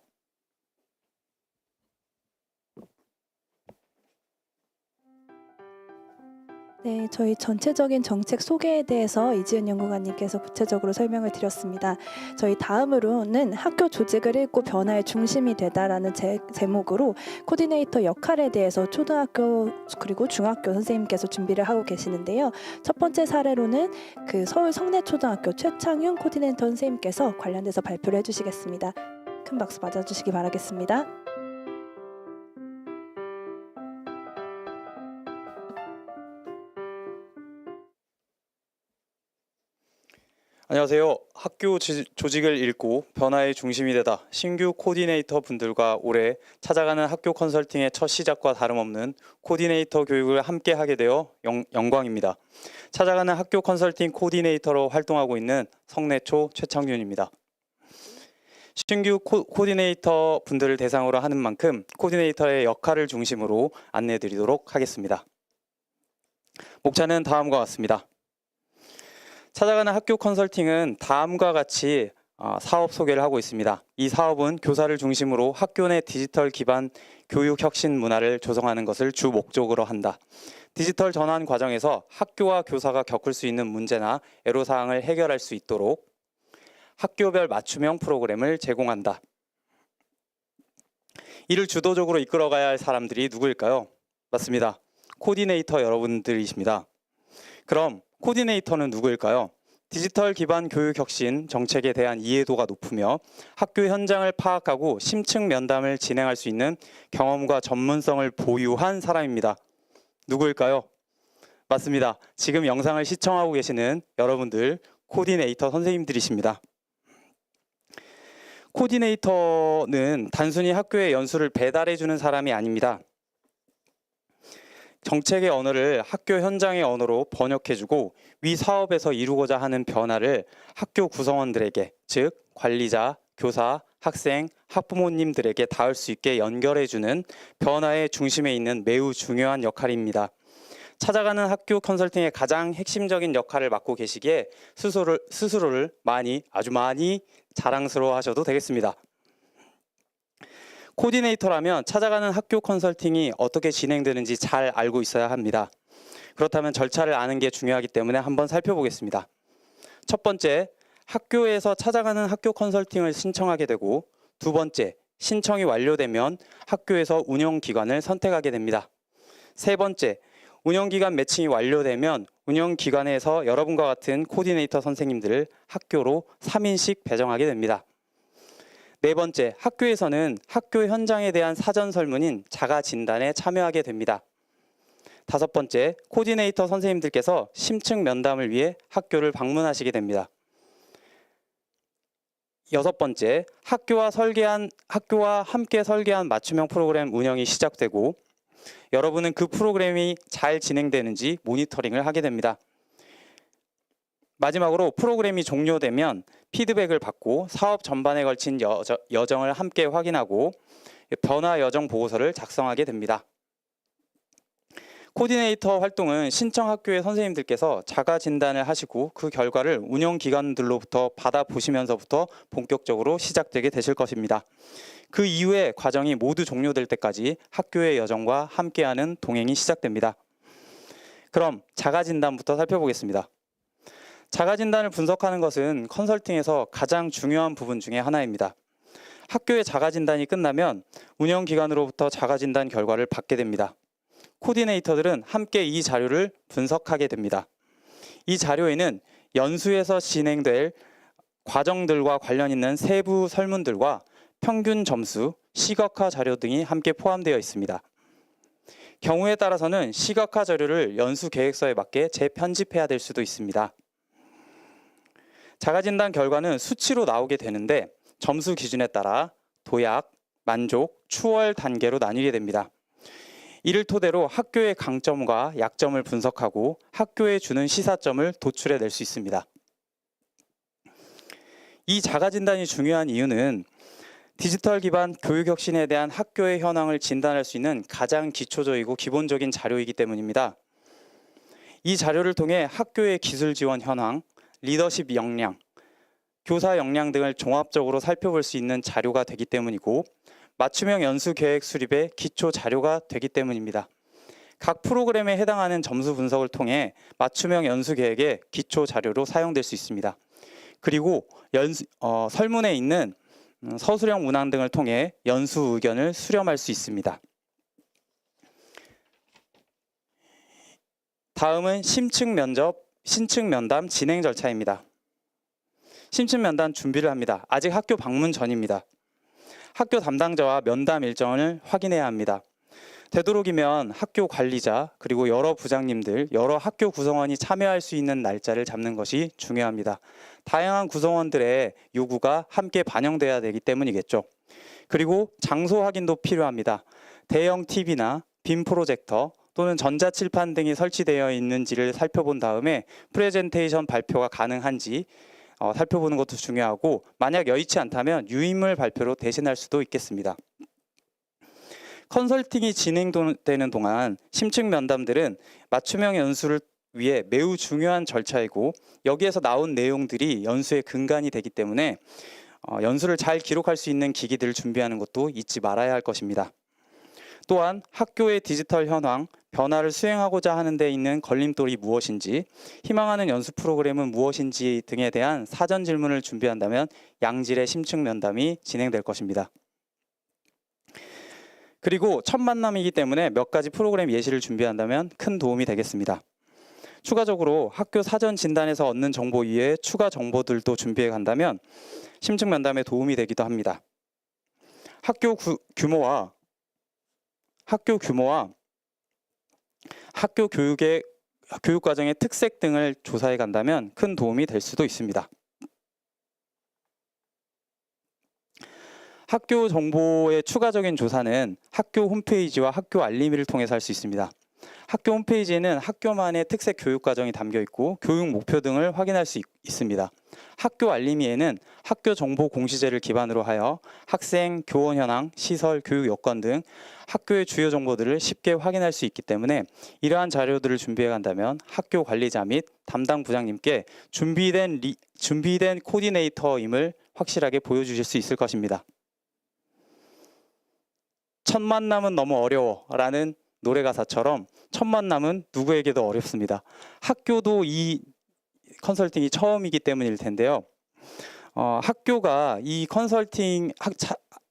네, 저희 전체적인 정책 소개에 대해서 이지은 연구관님께서 구체적으로 설명을 드렸습니다. 저희 다음으로는 학교 조직을 읽고 변화의 중심이 되다라는 제목으로 코디네이터 역할에 대해서 초등학교 그리고 중학교 선생님께서 준비를 하고 계시는데요. 첫 번째 사례로는 그 서울 성내초등학교 최창윤 코디네이터 선생님께서 관련돼서 발표를 해주시겠습니다. 큰 박수 맞아주시기 바라겠습니다. 안녕하세요. 학교 조직을 읽고 변화의 중심이 되다 신규 코디네이터 분들과 올해 찾아가는 학교 컨설팅의 첫 시작과 다름없는 코디네이터 교육을 함께 하게 되어 영광입니다. 찾아가는 학교 컨설팅 코디네이터로 활동하고 있는 성내초 최창윤입니다. 신규 코디네이터 분들을 대상으로 하는 만큼 코디네이터의 역할을 중심으로 안내해 드리도록 하겠습니다. 목차는 다음과 같습니다. 찾아가는 학교 컨설팅은 다음과 같이 사업 소개를 하고 있습니다. 이 사업은 교사를 중심으로 학교 내 디지털 기반 교육 혁신 문화를 조성하는 것을 주 목적으로 한다. 디지털 전환 과정에서 학교와 교사가 겪을 수 있는 문제나 애로사항을 해결할 수 있도록 학교별 맞춤형 프로그램을 제공한다. 이를 주도적으로 이끌어가야 할 사람들이 누구일까요? 맞습니다. 코디네이터 여러분들이십니다. 그럼 코디네이터는 누구일까요? 디지털 기반 교육 혁신 정책에 대한 이해도가 높으며 학교 현장을 파악하고 심층 면담을 진행할 수 있는 경험과 전문성을 보유한 사람입니다. 누구일까요? 맞습니다. 지금 영상을 시청하고 계시는 여러분들 코디네이터 선생님들이십니다. 코디네이터는 단순히 학교에 연수를 배달해주는 사람이 아닙니다. 정책의 언어를 학교 현장의 언어로 번역해주고 위 사업에서 이루고자 하는 변화를 학교 구성원들에게, 즉 관리자, 교사, 학생, 학부모님들에게 닿을 수 있게 연결해주는 변화의 중심에 있는 매우 중요한 역할입니다. 찾아가는 학교 컨설팅의 가장 핵심적인 역할을 맡고 계시기에 스스로를 아주 많이 자랑스러워하셔도 되겠습니다. 코디네이터라면 찾아가는 학교 컨설팅이 어떻게 진행되는지 잘 알고 있어야 합니다. 그렇다면 절차를 아는 게 중요하기 때문에 한번 살펴보겠습니다. 첫 번째, 학교에서 찾아가는 학교 컨설팅을 신청하게 되고, 두 번째, 신청이 완료되면 학교에서 운영기관을 선택하게 됩니다. 세 번째, 운영기관 매칭이 완료되면 운영기관에서 여러분과 같은 코디네이터 선생님들을 학교로 3인씩 배정하게 됩니다. 네 번째, 학교에서는 학교 현장에 대한 사전 설문인 자가 진단에 참여하게 됩니다. 다섯 번째, 코디네이터 선생님들께서 심층 면담을 위해 학교를 방문하시게 됩니다. 여섯 번째, 학교와 함께 설계한 맞춤형 프로그램 운영이 시작되고 여러분은 그 프로그램이 잘 진행되는지 모니터링을 하게 됩니다. 마지막으로 프로그램이 종료되면 피드백을 받고 사업 전반에 걸친 여정을 함께 확인하고 변화 여정 보고서를 작성하게 됩니다. 코디네이터 활동은 신청 학교의 선생님들께서 자가 진단을 하시고 그 결과를 운영 기관들로부터 받아보시면서부터 본격적으로 시작되게 되실 것입니다. 그 이후에 과정이 모두 종료될 때까지 학교의 여정과 함께하는 동행이 시작됩니다. 그럼 자가 진단부터 살펴보겠습니다. 자가 진단을 분석하는 것은 컨설팅에서 가장 중요한 부분 중에 하나입니다. 학교의 자가 진단이 끝나면 운영 기관으로부터 자가 진단 결과를 받게 됩니다. 코디네이터들은 함께 이 자료를 분석하게 됩니다. 이 자료에는 연수에서 진행될 과정들과 관련 있는 세부 설문들과 평균 점수, 시각화 자료 등이 함께 포함되어 있습니다. 경우에 따라서는 시각화 자료를 연수 계획서에 맞게 재편집해야 될 수도 있습니다. 자가진단 결과는 수치로 나오게 되는데 점수 기준에 따라 도약, 만족, 추월 단계로 나뉘게 됩니다. 이를 토대로 학교의 강점과 약점을 분석하고 학교에 주는 시사점을 도출해낼 수 있습니다. 이 자가진단이 중요한 이유는 디지털 기반 교육 혁신에 대한 학교의 현황을 진단할 수 있는 가장 기초적이고 기본적인 자료이기 때문입니다. 이 자료를 통해 학교의 기술 지원 현황, 리더십 역량, 교사 역량 등을 종합적으로 살펴볼 수 있는 자료가 되기 때문이고 맞춤형 연수 계획 수립의 기초 자료가 되기 때문입니다. 각 프로그램에 해당하는 점수 분석을 통해 맞춤형 연수 계획의 기초 자료로 사용될 수 있습니다. 그리고 설문에 있는 서술형 문항 등을 통해 연수 의견을 수렴할 수 있습니다. 다음은 신층 면담 진행 절차입니다. 신층 면담 준비를 합니다. 아직 학교 방문 전입니다. 학교 담당자와 면담 일정을 확인해야 합니다. 되도록이면 학교 관리자 그리고 여러 부장님들, 여러 학교 구성원이 참여할 수 있는 날짜를 잡는 것이 중요합니다. 다양한 구성원들의 요구가 함께 반영돼야 되기 때문이겠죠. 그리고 장소 확인도 필요합니다. 대형 TV나 빔 프로젝터 또는 전자칠판 등이 설치되어 있는지를 살펴본 다음에 프레젠테이션 발표가 가능한지 살펴보는 것도 중요하고 만약 여의치 않다면 유인물 발표로 대신할 수도 있겠습니다. 컨설팅이 진행되는 동안 심층 면담들은 맞춤형 연수를 위해 매우 중요한 절차이고 여기에서 나온 내용들이 연수의 근간이 되기 때문에 연수를 잘 기록할 수 있는 기기들을 준비하는 것도 잊지 말아야 할 것입니다. 또한 학교의 디지털 현황, 변화를 수행하고자 하는 데 있는 걸림돌이 무엇인지, 희망하는 연수 프로그램은 무엇인지 등에 대한 사전 질문을 준비한다면 양질의 심층 면담이 진행될 것입니다. 그리고 첫 만남이기 때문에 몇 가지 프로그램 예시를 준비한다면 큰 도움이 되겠습니다. 추가적으로 학교 사전 진단에서 얻는 정보 이외에 추가 정보들도 준비해 간다면 심층 면담에 도움이 되기도 합니다. 학교 규모와 학교 교육 과정의 특색 등을 조사해 간다면 큰 도움이 될 수도 있습니다. 학교 정보의 추가적인 조사는 학교 홈페이지와 학교 알림이를 통해서 할 수 있습니다. 학교 홈페이지에는 학교만의 특색 교육 과정이 담겨 있고 교육 목표 등을 확인할 수 있습니다. 학교 알림이에는 학교 정보 공시제를 기반으로 하여 학생, 교원 현황, 시설, 교육 여건 등 학교의 주요 정보들을 쉽게 확인할 수 있기 때문에 이러한 자료들을 준비해 간다면 학교 관리자 및 담당 부장님께 준비된 코디네이터임을 확실하게 보여주실 수 있을 것입니다. 첫 만남은 너무 어려워 라는 노래 가사처럼 첫 만남은 누구에게도 어렵습니다. 학교도 이 컨설팅이 처음이기 때문일 텐데요. 학교가 이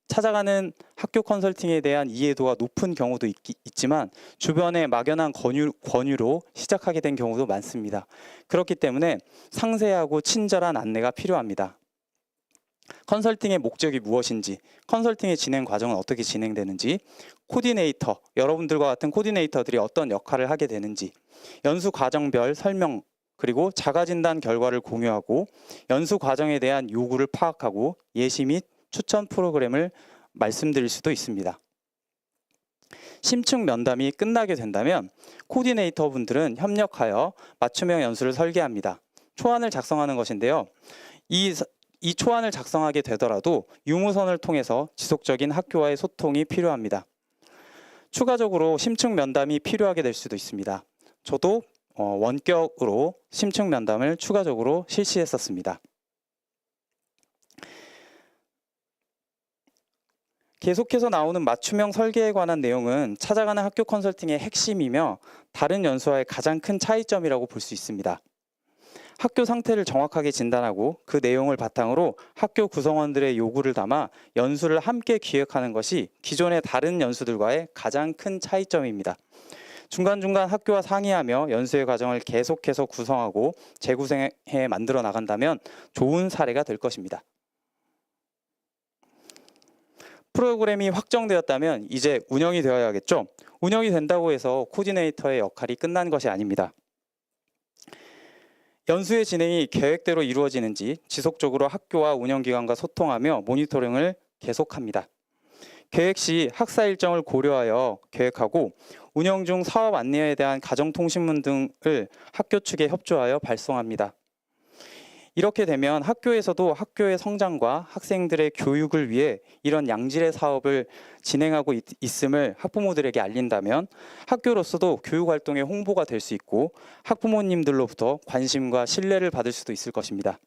찾아가는 학교 컨설팅에 대한 이해도가 높은 경우도 있지만 주변의 막연한 권유로 시작하게 된 경우도 많습니다. 그렇기 때문에 상세하고 친절한 안내가 필요합니다. 컨설팅의 목적이 무엇인지, 컨설팅의 진행 과정은 어떻게 진행되는지, 여러분들과 같은 코디네이터들이 어떤 역할을 하게 되는지, 연수 과정별 설명, 그리고 자가진단 결과를 공유하고 연수 과정에 대한 요구를 파악하고 예시 및 추천 프로그램을 말씀드릴 수도 있습니다. 심층 면담이 끝나게 된다면 코디네이터 분들은 협력하여 맞춤형 연수를 설계합니다. 초안을 작성하는 것인데요. 이 초안을 작성하게 되더라도 유무선을 통해서 지속적인 학교와의 소통이 필요합니다. 추가적으로 심층 면담이 필요하게 될 수도 있습니다. 저도 원격으로 심층 면담을 추가적으로 실시했었습니다. 계속해서 나오는 맞춤형 설계에 관한 내용은 찾아가는 학교 컨설팅의 핵심이며 다른 연수와의 가장 큰 차이점이라고 볼 수 있습니다. 학교 상태를 정확하게 진단하고 그 내용을 바탕으로 학교 구성원들의 요구를 담아 연수를 함께 기획하는 것이 기존의 다른 연수들과의 가장 큰 차이점입니다. 중간중간 학교와 상의하며 연수의 과정을 계속해서 구성하고 재구성해 만들어 나간다면 좋은 사례가 될 것입니다. 프로그램이 확정되었다면 이제 운영이 되어야겠죠. 운영이 된다고 해서 코디네이터의 역할이 끝난 것이 아닙니다. 연수의 진행이 계획대로 이루어지는지 지속적으로 학교와 운영기관과 소통하며 모니터링을 계속합니다. 계획 시 학사 일정을 고려하여 계획하고 운영 중 사업 안내에 대한 가정통신문 등을 학교 측에 협조하여 발송합니다. 이렇게 되면 학교에서도 학교의 성장과 학생들의 교육을 위해 이런 양질의 사업을 진행하고 있음을 학부모들에게 알린다면 학교로서도 교육활동의 홍보가 될 수 있고 학부모님들로부터 관심과 신뢰를 받을 수도 있을 것입니다.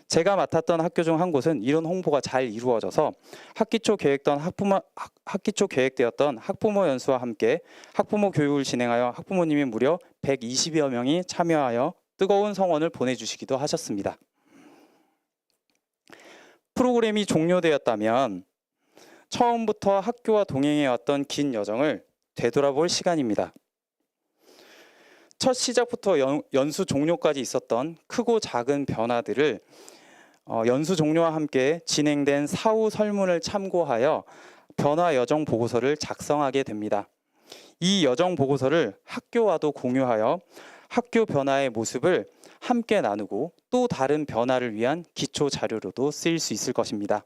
제가 맡았던 학교 중 한 곳은 이런 홍보가 잘 이루어져서 학기 초 계획되었던 학부모 연수와 함께 학부모 교육을 진행하여 학부모님이 무려 120여 명이 참여하여 뜨거운 성원을 보내주시기도 하셨습니다. 프로그램이 종료되었다면 처음부터 학교와 동행해왔던 긴 여정을 되돌아볼 시간입니다. 첫 시작부터 연수 종료까지 있었던 크고 작은 변화들을 연수 종료와 함께 진행된 사후 설문을 참고하여 변화 여정 보고서를 작성하게 됩니다. 이 여정 보고서를 학교와도 공유하여 학교 변화의 모습을 함께 나누고 또 다른 변화를 위한 기초 자료로도 쓰일 수 있을 것입니다.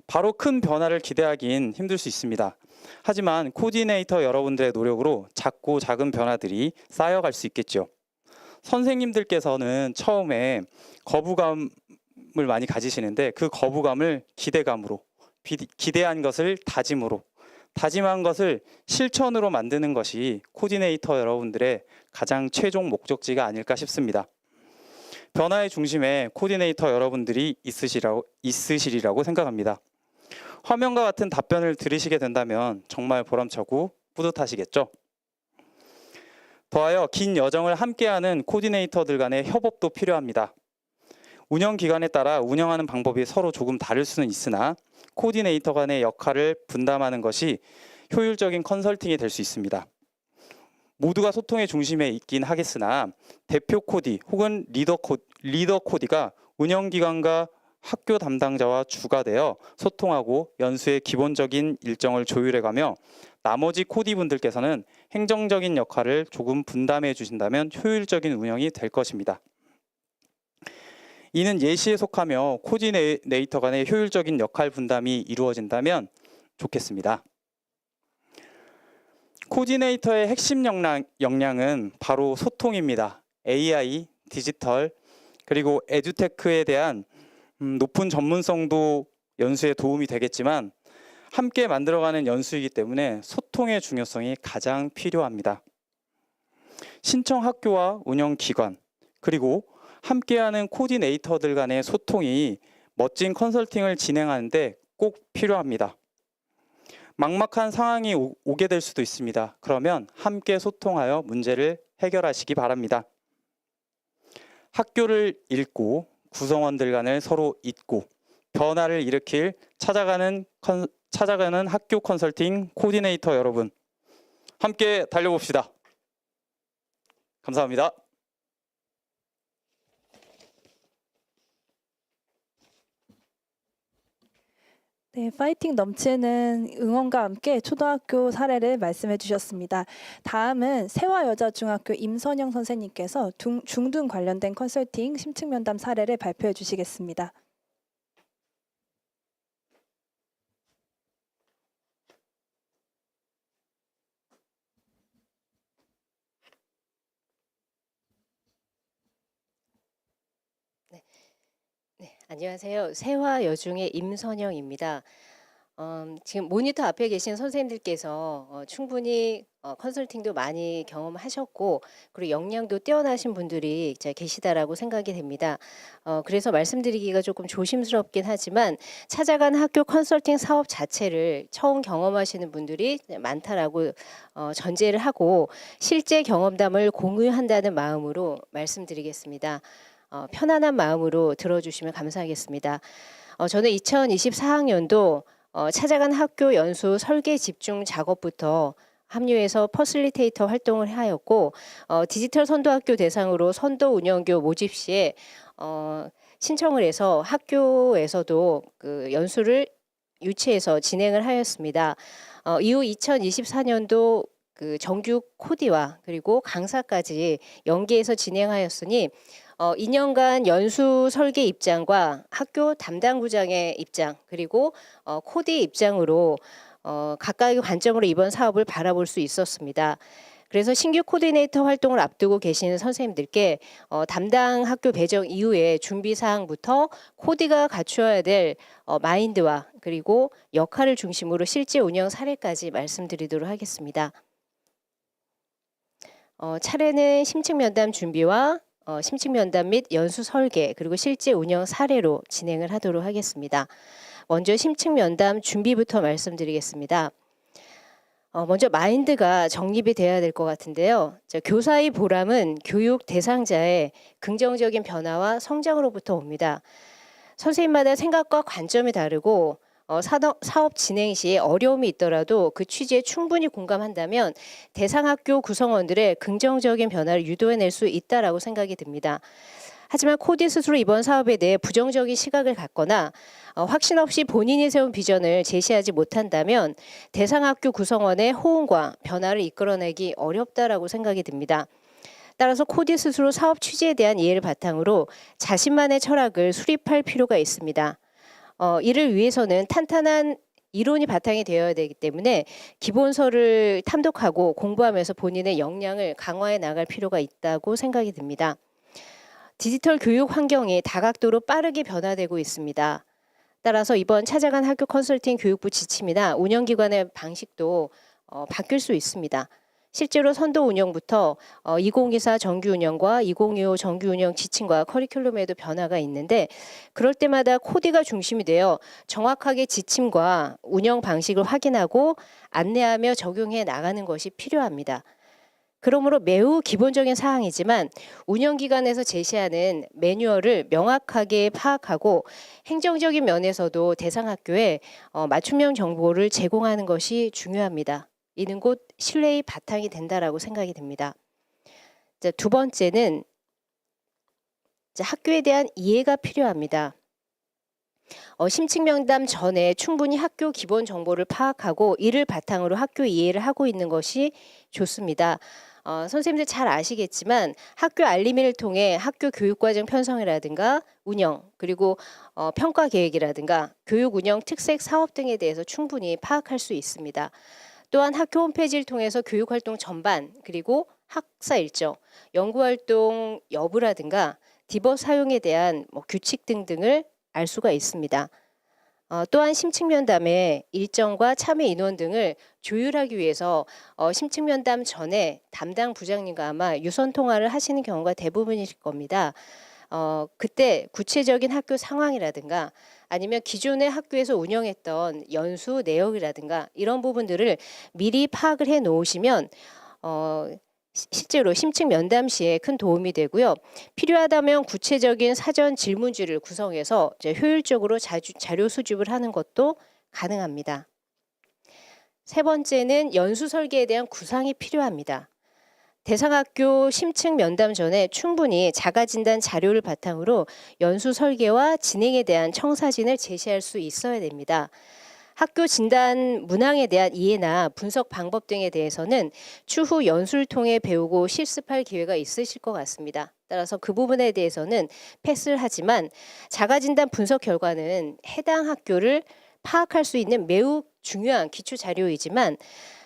바로 큰 변화를 기대하긴 힘들 수 있습니다. 하지만 코디네이터 여러분들의 노력으로 작고 작은 변화들이 쌓여갈 수 있겠죠. 선생님들께서는 처음에 거부감을 많이 가지시는데 그 거부감을 기대감으로, 기대한 것을 다짐으로, 다짐한 것을 실천으로 만드는 것이 코디네이터 여러분들의 가장 최종 목적지가 아닐까 싶습니다. 변화의 중심에 코디네이터 여러분들이 있으시리라고 생각합니다. 화면과 같은 답변을 들으시게 된다면 정말 보람차고 뿌듯하시겠죠? 더하여 긴 여정을 함께하는 코디네이터들 간의 협업도 필요합니다. 운영 기간에 따라 운영하는 방법이 서로 조금 다를 수는 있으나 코디네이터 간의 역할을 분담하는 것이 효율적인 컨설팅이 될 수 있습니다. 모두가 소통의 중심에 있긴 하겠으나 대표 코디 혹은 리더 코디가 운영기관과 학교 담당자와 주가 되어 소통하고 연수의 기본적인 일정을 조율해가며 나머지 코디분들께서는 행정적인 역할을 조금 분담해 주신다면 효율적인 운영이 될 것입니다. 이는 예시에 속하며 코디네이터 간의 효율적인 역할 분담이 이루어진다면 좋겠습니다. 코디네이터의 핵심 역량은 바로 소통입니다. AI, 디지털, 그리고 에듀테크에 대한 높은 전문성도 연수에 도움이 되겠지만 함께 만들어가는 연수이기 때문에 소통의 중요성이 가장 필요합니다. 신청 학교와 운영 기관, 그리고 함께하는 코디네이터들 간의 소통이 멋진 컨설팅을 진행하는데 꼭 필요합니다. 막막한 상황이 오게 될 수도 있습니다. 그러면 함께 소통하여 문제를 해결하시기 바랍니다. 학교를 잃고 구성원들 간을 서로 잊고 변화를 일으킬 찾아가는 학교 컨설팅 코디네이터 여러분, 함께 달려봅시다. 감사합니다. 네, 파이팅 넘치는 응원과 함께 초등학교 사례를 말씀해 주셨습니다. 다음은 세화여자중학교 임선영 선생님께서 중등 관련된 컨설팅 심층면담 사례를 발표해 주시겠습니다. 네, 안녕하세요. 세화여중의 임선영입니다. 지금 모니터 앞에 계신 선생님들께서 충분히 컨설팅도 많이 경험하셨고 그리고 역량도 뛰어나신 분들이 이제 계시다라고 생각이 됩니다. 그래서 말씀드리기가 조금 조심스럽긴 하지만 찾아가는 학교 컨설팅 사업 자체를 처음 경험하시는 분들이 많다라고 전제를 하고 실제 경험담을 공유한다는 마음으로 말씀드리겠습니다. 편안한 마음으로 들어주시면 감사하겠습니다. 저는 2024학년도 찾아간 학교 연수 설계 집중 작업부터 합류해서 퍼실리테이터 활동을 하였고 디지털 선도학교 대상으로 선도 운영교 모집 시에 신청을 해서 학교에서도 그 연수를 유치해서 진행을 하였습니다. 이후 2024년도 그 정규 코디와 그리고 강사까지 연계해서 진행하였으니 2년간 연수 설계 입장과 학교 담당 부장의 입장 그리고 코디 입장으로 각각의 관점으로 이번 사업을 바라볼 수 있었습니다. 그래서 신규 코디네이터 활동을 앞두고 계시는 선생님들께 담당 학교 배정 이후에 준비 사항부터 코디가 갖추어야 될 마인드와 그리고 역할을 중심으로 실제 운영 사례까지 말씀드리도록 하겠습니다. 차례는 심층 면담 준비와 심층 면담 및 연수 설계 그리고 실제 운영 사례로 진행을 하도록 하겠습니다. 먼저 심층 면담 준비부터 말씀드리겠습니다. 먼저 마인드가 정립이 돼야 될 것 같은데요. 교사의 보람은 교육 대상자의 긍정적인 변화와 성장으로부터 옵니다. 선생님마다 생각과 관점이 다르고 사업 진행 시에 어려움이 있더라도 그 취지에 충분히 공감한다면 대상 학교 구성원들의 긍정적인 변화를 유도해낼 수 있다라고 생각이 듭니다. 하지만 코디 스스로 이번 사업에 대해 부정적인 시각을 갖거나 확신 없이 본인이 세운 비전을 제시하지 못한다면 대상 학교 구성원의 호응과 변화를 이끌어내기 어렵다라고 생각이 듭니다. 따라서 코디 스스로 사업 취지에 대한 이해를 바탕으로 자신만의 철학을 수립할 필요가 있습니다. 이를 위해서는 탄탄한 이론이 바탕이 되어야 되기 때문에 기본서를 탐독하고 공부하면서 본인의 역량을 강화해 나갈 필요가 있다고 생각이 듭니다. 디지털 교육 환경이 다각도로 빠르게 변화되고 있습니다. 따라서 이번 찾아간 학교 컨설팅 교육부 지침이나 운영기관의 방식도 바뀔 수 있습니다. 실제로 선도 운영부터 2024 정규 운영과 2025 정규 운영 지침과 커리큘럼에도 변화가 있는데 그럴 때마다 코디가 중심이 되어 정확하게 지침과 운영 방식을 확인하고 안내하며 적용해 나가는 것이 필요합니다. 그러므로 매우 기본적인 사항이지만 운영기관에서 제시하는 매뉴얼을 명확하게 파악하고 행정적인 면에서도 대상 학교에 맞춤형 정보를 제공하는 것이 중요합니다. 이는 곧 신뢰의 바탕이 된다라고 생각이 됩니다. 두 번째는 학교에 대한 이해가 필요합니다. 심층 면담 전에 충분히 학교 기본 정보를 파악하고 이를 바탕으로 학교 이해를 하고 있는 것이 좋습니다. 선생님들 잘 아시겠지만 학교 알림을 통해 학교 교육과정 편성이라든가 운영 그리고 평가 계획이라든가 교육 운영 특색 사업 등에 대해서 충분히 파악할 수 있습니다. 또한 학교 홈페이지를 통해서 교육활동 전반 그리고 학사 일정, 연구활동 여부라든가 디버 사용에 대한 규칙 등등을 알 수가 있습니다. 또한 심층면담의 일정과 참여 인원 등을 조율하기 위해서 심층면담 전에 담당 부장님과 아마 유선 통화를 하시는 경우가 대부분일 겁니다. 그때 구체적인 학교 상황이라든가 아니면 기존의 학교에서 운영했던 연수 내역이라든가 이런 부분들을 미리 파악을 해 놓으시면 실제로 심층 면담 시에 큰 도움이 되고요. 필요하다면 구체적인 사전 질문지를 구성해서 효율적으로 자료 수집을 하는 것도 가능합니다. 세 번째는 연수 설계에 대한 구상이 필요합니다. 대상학교 심층 면담 전에 충분히 자가진단 자료를 바탕으로 연수 설계와 진행에 대한 청사진을 제시할 수 있어야 됩니다. 학교 진단 문항에 대한 이해나 분석 방법 등에 대해서는 추후 연수를 통해 배우고 실습할 기회가 있으실 것 같습니다. 따라서 그 부분에 대해서는 패스를 하지만 자가진단 분석 결과는 해당 학교를 파악할 수 있는 매우 중요한 기초 자료이지만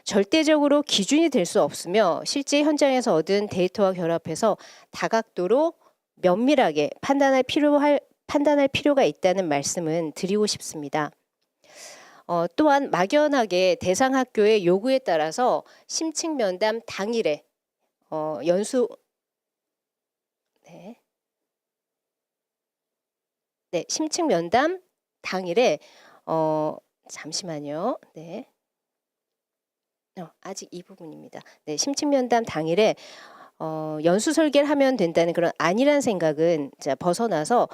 절대적으로 기준이 될 수 없으며 실제 현장에서 얻은 데이터와 결합해서 다각도로 면밀하게 판단할 필요가 있다는 말씀은 드리고 싶습니다. 또한 막연하게 대상 학교의 요구에 따라서 심층 면담 당일에 심층 면담 당일에 잠시만요. 네. 아직 이 부분입니다. 네, 심층 면담 당일에 연수 설계를 하면 된다는 그런 아니란 생각은 벗어나서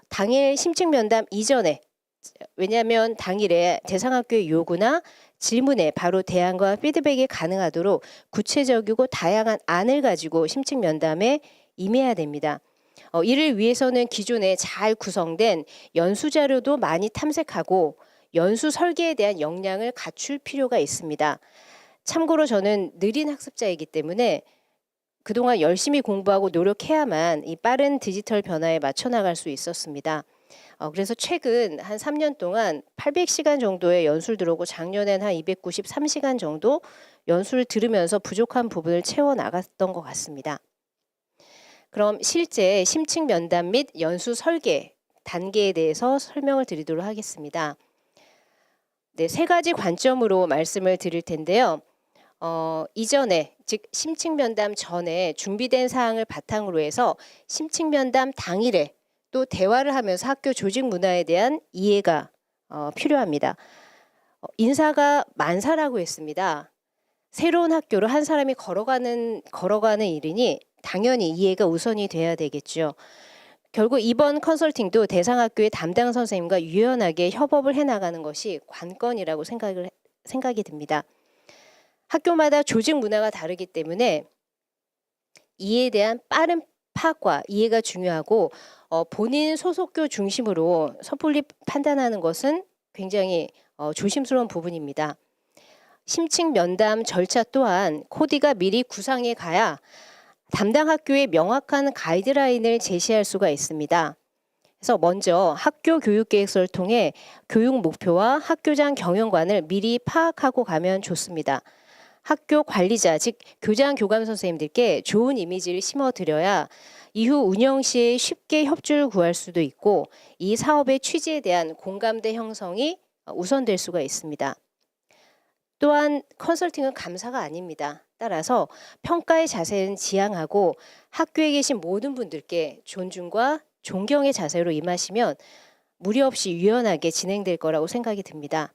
당일 심층 면담 이전에, 왜냐하면 당일에 대상학교의 요구나 질문에 바로 대안과 피드백이 가능하도록 구체적이고 다양한 안을 가지고 심층 면담에 임해야 됩니다. 이를 위해서는 기존에 잘 구성된 연수 자료도 많이 탐색하고 연수 설계에 대한 역량을 갖출 필요가 있습니다. 참고로 저는 느린 학습자이기 때문에 그동안 열심히 공부하고 노력해야만 이 빠른 디지털 변화에 맞춰 나갈 수 있었습니다. 그래서 최근 한 3년 동안 800시간 정도의 연수를 들어오고 작년엔 한 293시간 정도 연수를 들으면서 부족한 부분을 채워 나갔던 것 같습니다. 그럼 실제 심층 면담 및 연수 설계 단계에 대해서 설명을 드리도록 하겠습니다. 네, 세 가지 관점으로 말씀을 드릴 텐데요. 이전에, 즉 심층 면담 전에 준비된 사항을 바탕으로 해서 심층 면담 당일에 또 대화를 하면서 학교 조직 문화에 대한 이해가 필요합니다. 인사가 만사라고 했습니다. 새로운 학교로 한 사람이 걸어가는 일이니 당연히 이해가 우선이 돼야 되겠죠. 결국 이번 컨설팅도 대상 학교의 담당 선생님과 유연하게 협업을 해나가는 것이 관건이라고 생각이 듭니다. 학교마다 조직 문화가 다르기 때문에 이에 대한 빠른 파악과 이해가 중요하고 본인 소속교 중심으로 섣불리 판단하는 것은 굉장히 조심스러운 부분입니다. 심층 면담 절차 또한 코디가 미리 구상해 가야 담당 학교의 명확한 가이드라인을 제시할 수가 있습니다. 그래서 먼저 학교 교육 계획서를 통해 교육 목표와 학교장 경영관을 미리 파악하고 가면 좋습니다. 학교 관리자, 즉 교장, 교감 선생님들께 좋은 이미지를 심어드려야 이후 운영 시에 쉽게 협조를 구할 수도 있고 이 사업의 취지에 대한 공감대 형성이 우선될 수가 있습니다. 또한 컨설팅은 감사가 아닙니다. 따라서 평가의 자세는 지양하고 학교에 계신 모든 분들께 존중과 존경의 자세로 임하시면 무리 없이 유연하게 진행될 거라고 생각이 듭니다.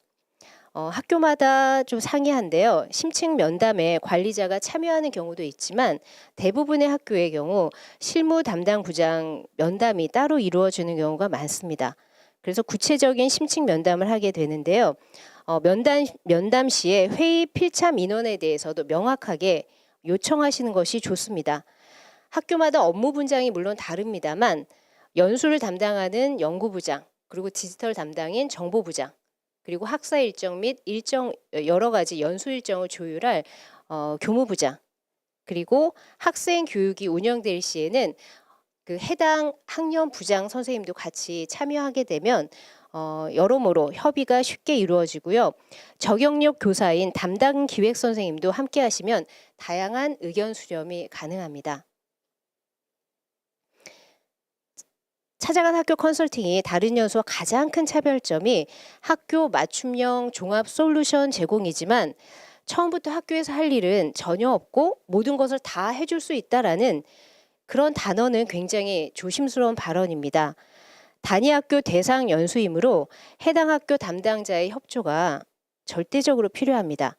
학교마다 좀 상이한데요. 심층 면담에 관리자가 참여하는 경우도 있지만 대부분의 학교의 경우 실무 담당 부장 면담이 따로 이루어지는 경우가 많습니다. 그래서 구체적인 심층 면담을 하게 되는데요. 면담 시에 회의 필참 인원에 대해서도 명확하게 요청하시는 것이 좋습니다. 학교마다 업무 분장이 물론 다릅니다만 연수를 담당하는 연구부장, 그리고 디지털 담당인 정보부장, 그리고 학사 일정 및 여러 가지 연수 일정을 조율할 교무부장, 그리고 학생 교육이 운영될 시에는 그 해당 학년 부장 선생님도 같이 참여하게 되면 여러모로 협의가 쉽게 이루어지고요. 적용력 교사인 담당 기획 선생님도 함께 하시면 다양한 의견 수렴이 가능합니다. 찾아간 학교 컨설팅이 다른 연수와 가장 큰 차별점이 학교 맞춤형 종합 솔루션 제공이지만 처음부터 학교에서 할 일은 전혀 없고 모든 것을 다 해줄 수 있다라는 그런 단어는 굉장히 조심스러운 발언입니다. 단위 학교 대상 연수이므로 해당 학교 담당자의 협조가 절대적으로 필요합니다.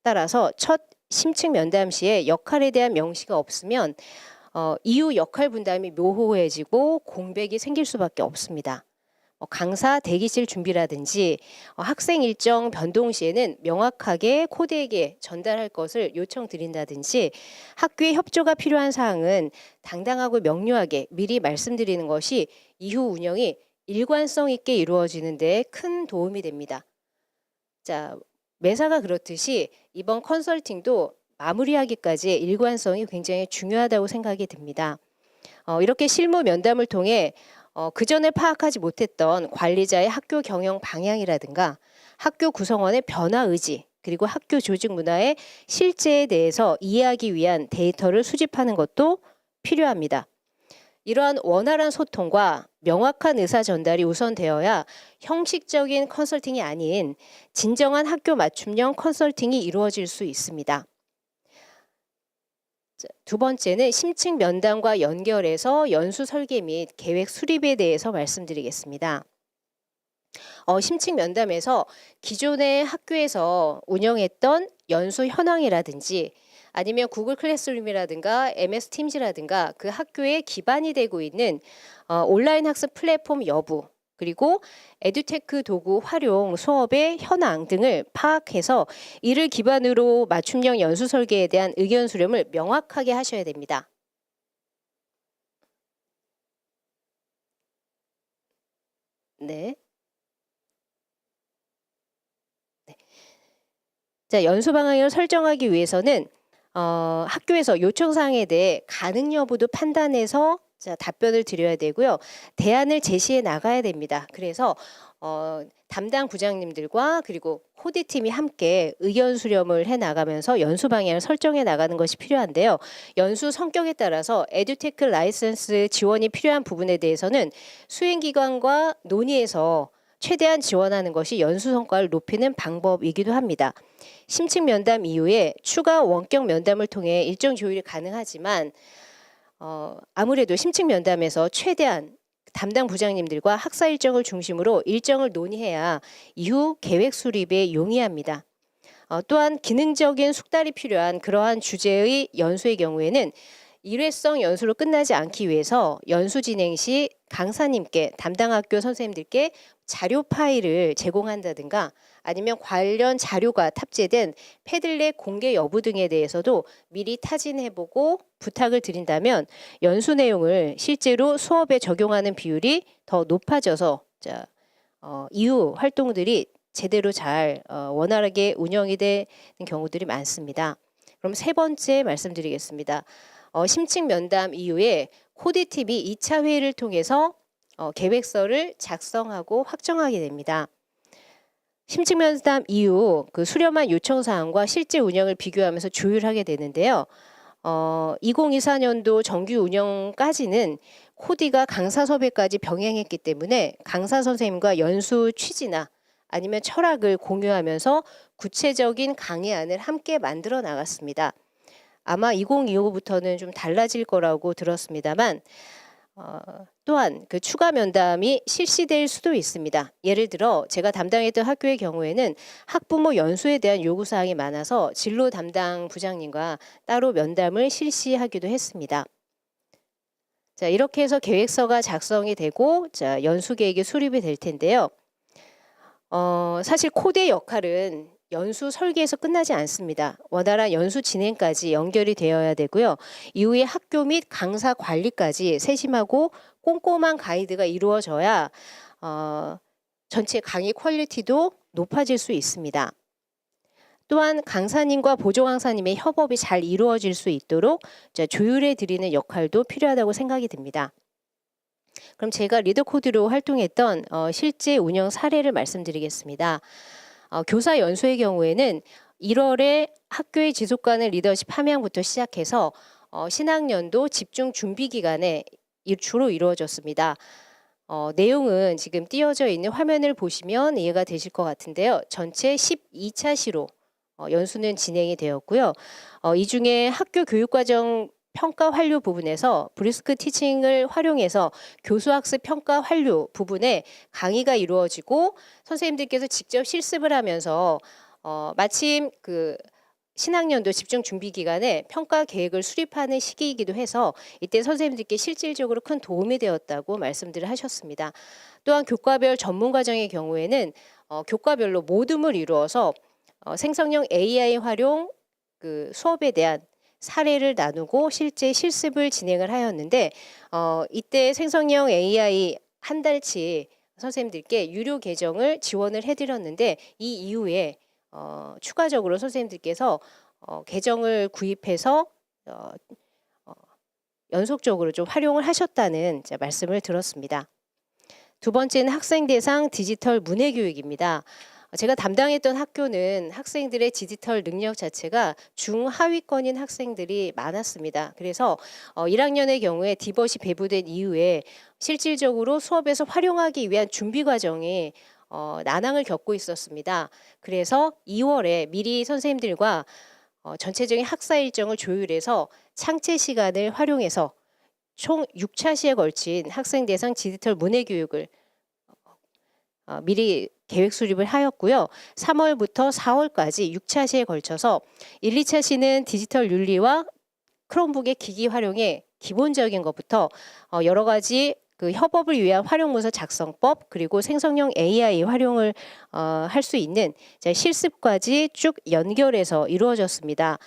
따라서 첫 심층 면담 시에 역할에 대한 명시가 없으면 이후 역할 분담이 모호해지고 공백이 생길 수밖에 없습니다. 강사 대기실 준비라든지 학생 일정 변동 시에는 명확하게 코디에게 전달할 것을 요청드린다든지 학교의 협조가 필요한 사항은 당당하고 명료하게 미리 말씀드리는 것이 이후 운영이 일관성 있게 이루어지는 데 큰 도움이 됩니다. 자, 매사가 그렇듯이 이번 컨설팅도 마무리하기까지의 일관성이 굉장히 중요하다고 생각이 듭니다. 이렇게 실무 면담을 통해 그전에 파악하지 못했던 관리자의 학교 경영 방향이라든가 학교 구성원의 변화 의지, 그리고 학교 조직 문화의 실제에 대해서 이해하기 위한 데이터를 수집하는 것도 필요합니다. 이러한 원활한 소통과 명확한 의사 전달이 우선되어야 형식적인 컨설팅이 아닌 진정한 학교 맞춤형 컨설팅이 이루어질 수 있습니다. 두 번째는 심층 면담과 연결해서 연수 설계 및 계획 수립에 대해서 말씀드리겠습니다. 심층 면담에서 기존의 학교에서 운영했던 연수 현황이라든지 아니면 구글 클래스룸이라든가 MS 팀즈라든가 그 학교에 기반이 되고 있는 온라인 학습 플랫폼 여부, 그리고 에듀테크 도구 활용 수업의 현황 등을 파악해서 이를 기반으로 맞춤형 연수 설계에 대한 의견 수렴을 명확하게 하셔야 됩니다. 네. 자, 연수 방향을 설정하기 위해서는 학교에서 요청사항에 대해 가능 여부도 판단해서 답변을 드려야 되고요. 대안을 제시해 나가야 됩니다. 그래서 담당 부장님들과 그리고 코디팀이 함께 의견 수렴을 해 나가면서 연수 방향을 설정해 나가는 것이 필요한데요. 연수 성격에 따라서 에듀테크 라이선스 지원이 필요한 부분에 대해서는 수행기관과 논의해서 최대한 지원하는 것이 연수 성과를 높이는 방법이기도 합니다. 심층 면담 이후에 추가 원격 면담을 통해 일정 조율이 가능하지만 아무래도 심층 면담에서 최대한 담당 부장님들과 학사 일정을 중심으로 일정을 논의해야 이후 계획 수립에 용이합니다. 또한 기능적인 숙달이 필요한 그러한 주제의 연수의 경우에는 일회성 연수로 끝나지 않기 위해서 연수 진행 시 강사님께 담당 학교 선생님들께 자료 파일을 제공한다든가 아니면 관련 자료가 탑재된 패들렛 공개 여부 등에 대해서도 미리 타진해보고 부탁을 드린다면 연수 내용을 실제로 수업에 적용하는 비율이 더 높아져서 이후 활동들이 제대로 잘 원활하게 운영이 되는 경우들이 많습니다. 그럼 세 번째 말씀드리겠습니다. 심층 면담 이후에 코디팀이 2차 회의를 통해서 계획서를 작성하고 확정하게 됩니다. 심층 면담 이후 그 수렴한 요청 사항과 실제 운영을 비교하면서 조율하게 되는데요. 2024년도 정규 운영까지는 코디가 강사 섭외까지 병행했기 때문에 강사 선생님과 연수 취지나 아니면 철학을 공유하면서 구체적인 강의안을 함께 만들어 나갔습니다. 아마 2025부터는 좀 달라질 거라고 들었습니다만 또한 그 추가 면담이 실시될 수도 있습니다. 예를 들어 제가 담당했던 학교의 경우에는 학부모 연수에 대한 요구사항이 많아서 진로 담당 부장님과 따로 면담을 실시하기도 했습니다. 자, 이렇게 해서 계획서가 작성이 되고 연수 계획이 수립이 될 텐데요. 사실 코디의 역할은 연수 설계에서 끝나지 않습니다. 원활한 연수 진행까지 연결이 되어야 되고요. 이후에 학교 및 강사 관리까지 세심하고 꼼꼼한 가이드가 이루어져야 전체 강의 퀄리티도 높아질 수 있습니다. 또한 강사님과 보조 강사님의 협업이 잘 이루어질 수 있도록 조율해 드리는 역할도 필요하다고 생각이 듭니다. 그럼 제가 리더코드로 활동했던 실제 운영 사례를 말씀드리겠습니다. 교사 연수의 경우에는 1월에 학교의 지속가능 리더십 함양부터 시작해서 신학년도 집중 준비 기간에 주로 이루어졌습니다. 내용은 지금 띄어져 있는 화면을 보시면 이해가 되실 것 같은데요. 전체 12차 시로 연수는 진행이 되었고요. 이 중에 학교 교육과정 평가 완료 부분에서 브리스크 티칭을 활용해서 교수학습 평가 완료 부분에 강의가 이루어지고 선생님들께서 직접 실습을 하면서 마침 그 신학년도 집중 준비 기간에 평가 계획을 수립하는 시기이기도 해서 이때 선생님들께 실질적으로 큰 도움이 되었다고 말씀들을 하셨습니다. 또한 교과별 전문 과정의 경우에는 교과별로 모둠을 이루어서 생성형 AI 활용 그 수업에 대한 사례를 나누고 실제 실습을 진행을 하였는데 이때 생성형 AI 한 달치 선생님들께 유료 계정을 지원을 해드렸는데 이 이후에 추가적으로 선생님들께서 계정을 구입해서 연속적으로 좀 활용을 하셨다는 말씀을 들었습니다. 두 번째는 학생 대상 디지털 문해 교육입니다. 제가 담당했던 학교는 학생들의 디지털 능력 자체가 중하위권인 학생들이 많았습니다. 그래서 1학년의 경우에 디벗이 배부된 이후에 실질적으로 수업에서 활용하기 위한 준비 과정이 난항을 겪고 있었습니다. 그래서 2월에 미리 선생님들과 전체적인 학사 일정을 조율해서 창체 시간을 활용해서 총 6차시에 걸친 학생 대상 디지털 문해 교육을 미리 계획 수립을 하였고요. 3월부터 4월까지 6차시에 걸쳐서 1, 2차시는 디지털 윤리와 크롬북의 기기 활용의 기본적인 것부터 여러 가지 그 협업을 위한 활용 문서 작성법 그리고 생성형 AI 활용을 할 수 있는 실습까지 쭉 연결해서 이루어졌습니다.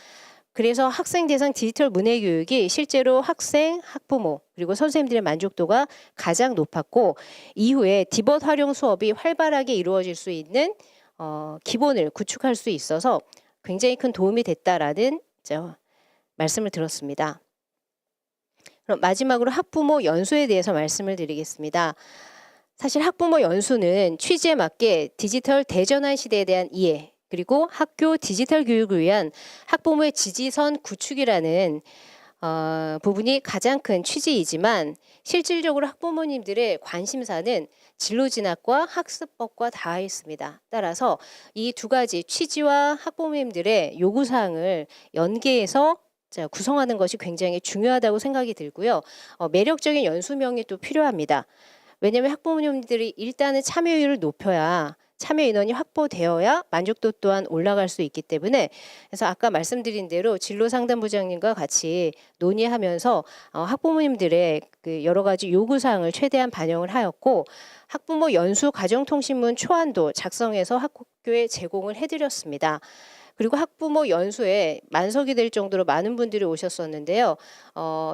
그래서 학생 대상 디지털 문해 교육이 실제로 학생, 학부모 그리고 선생님들의 만족도가 가장 높았고 이후에 디벗 활용 수업이 활발하게 이루어질 수 있는 기본을 구축할 수 있어서 굉장히 큰 도움이 됐다라는 말씀을 들었습니다. 그럼 마지막으로 학부모 연수에 대해서 말씀을 드리겠습니다. 사실 학부모 연수는 취지에 맞게 디지털 대전환 시대에 대한 이해 그리고 학교 디지털 교육을 위한 학부모의 지지선 구축이라는 부분이 가장 큰 취지이지만 실질적으로 학부모님들의 관심사는 진로 진학과 학습법과 닿아 있습니다. 따라서 이 두 가지 취지와 학부모님들의 요구사항을 연계해서 구성하는 것이 굉장히 중요하다고 생각이 들고요. 매력적인 연수명이 또 필요합니다. 왜냐하면 학부모님들이 일단은 참여율을 높여야 참여 인원이 확보되어야 만족도 또한 올라갈 수 있기 때문에 그래서 아까 말씀드린 대로 진로상담부장님과 같이 논의하면서 학부모님들의 그 여러 가지 요구사항을 최대한 반영을 하였고 학부모 연수 가정통신문 초안도 작성해서 학교에 제공을 해드렸습니다. 그리고 학부모 연수에 만석이 될 정도로 많은 분들이 오셨었는데요.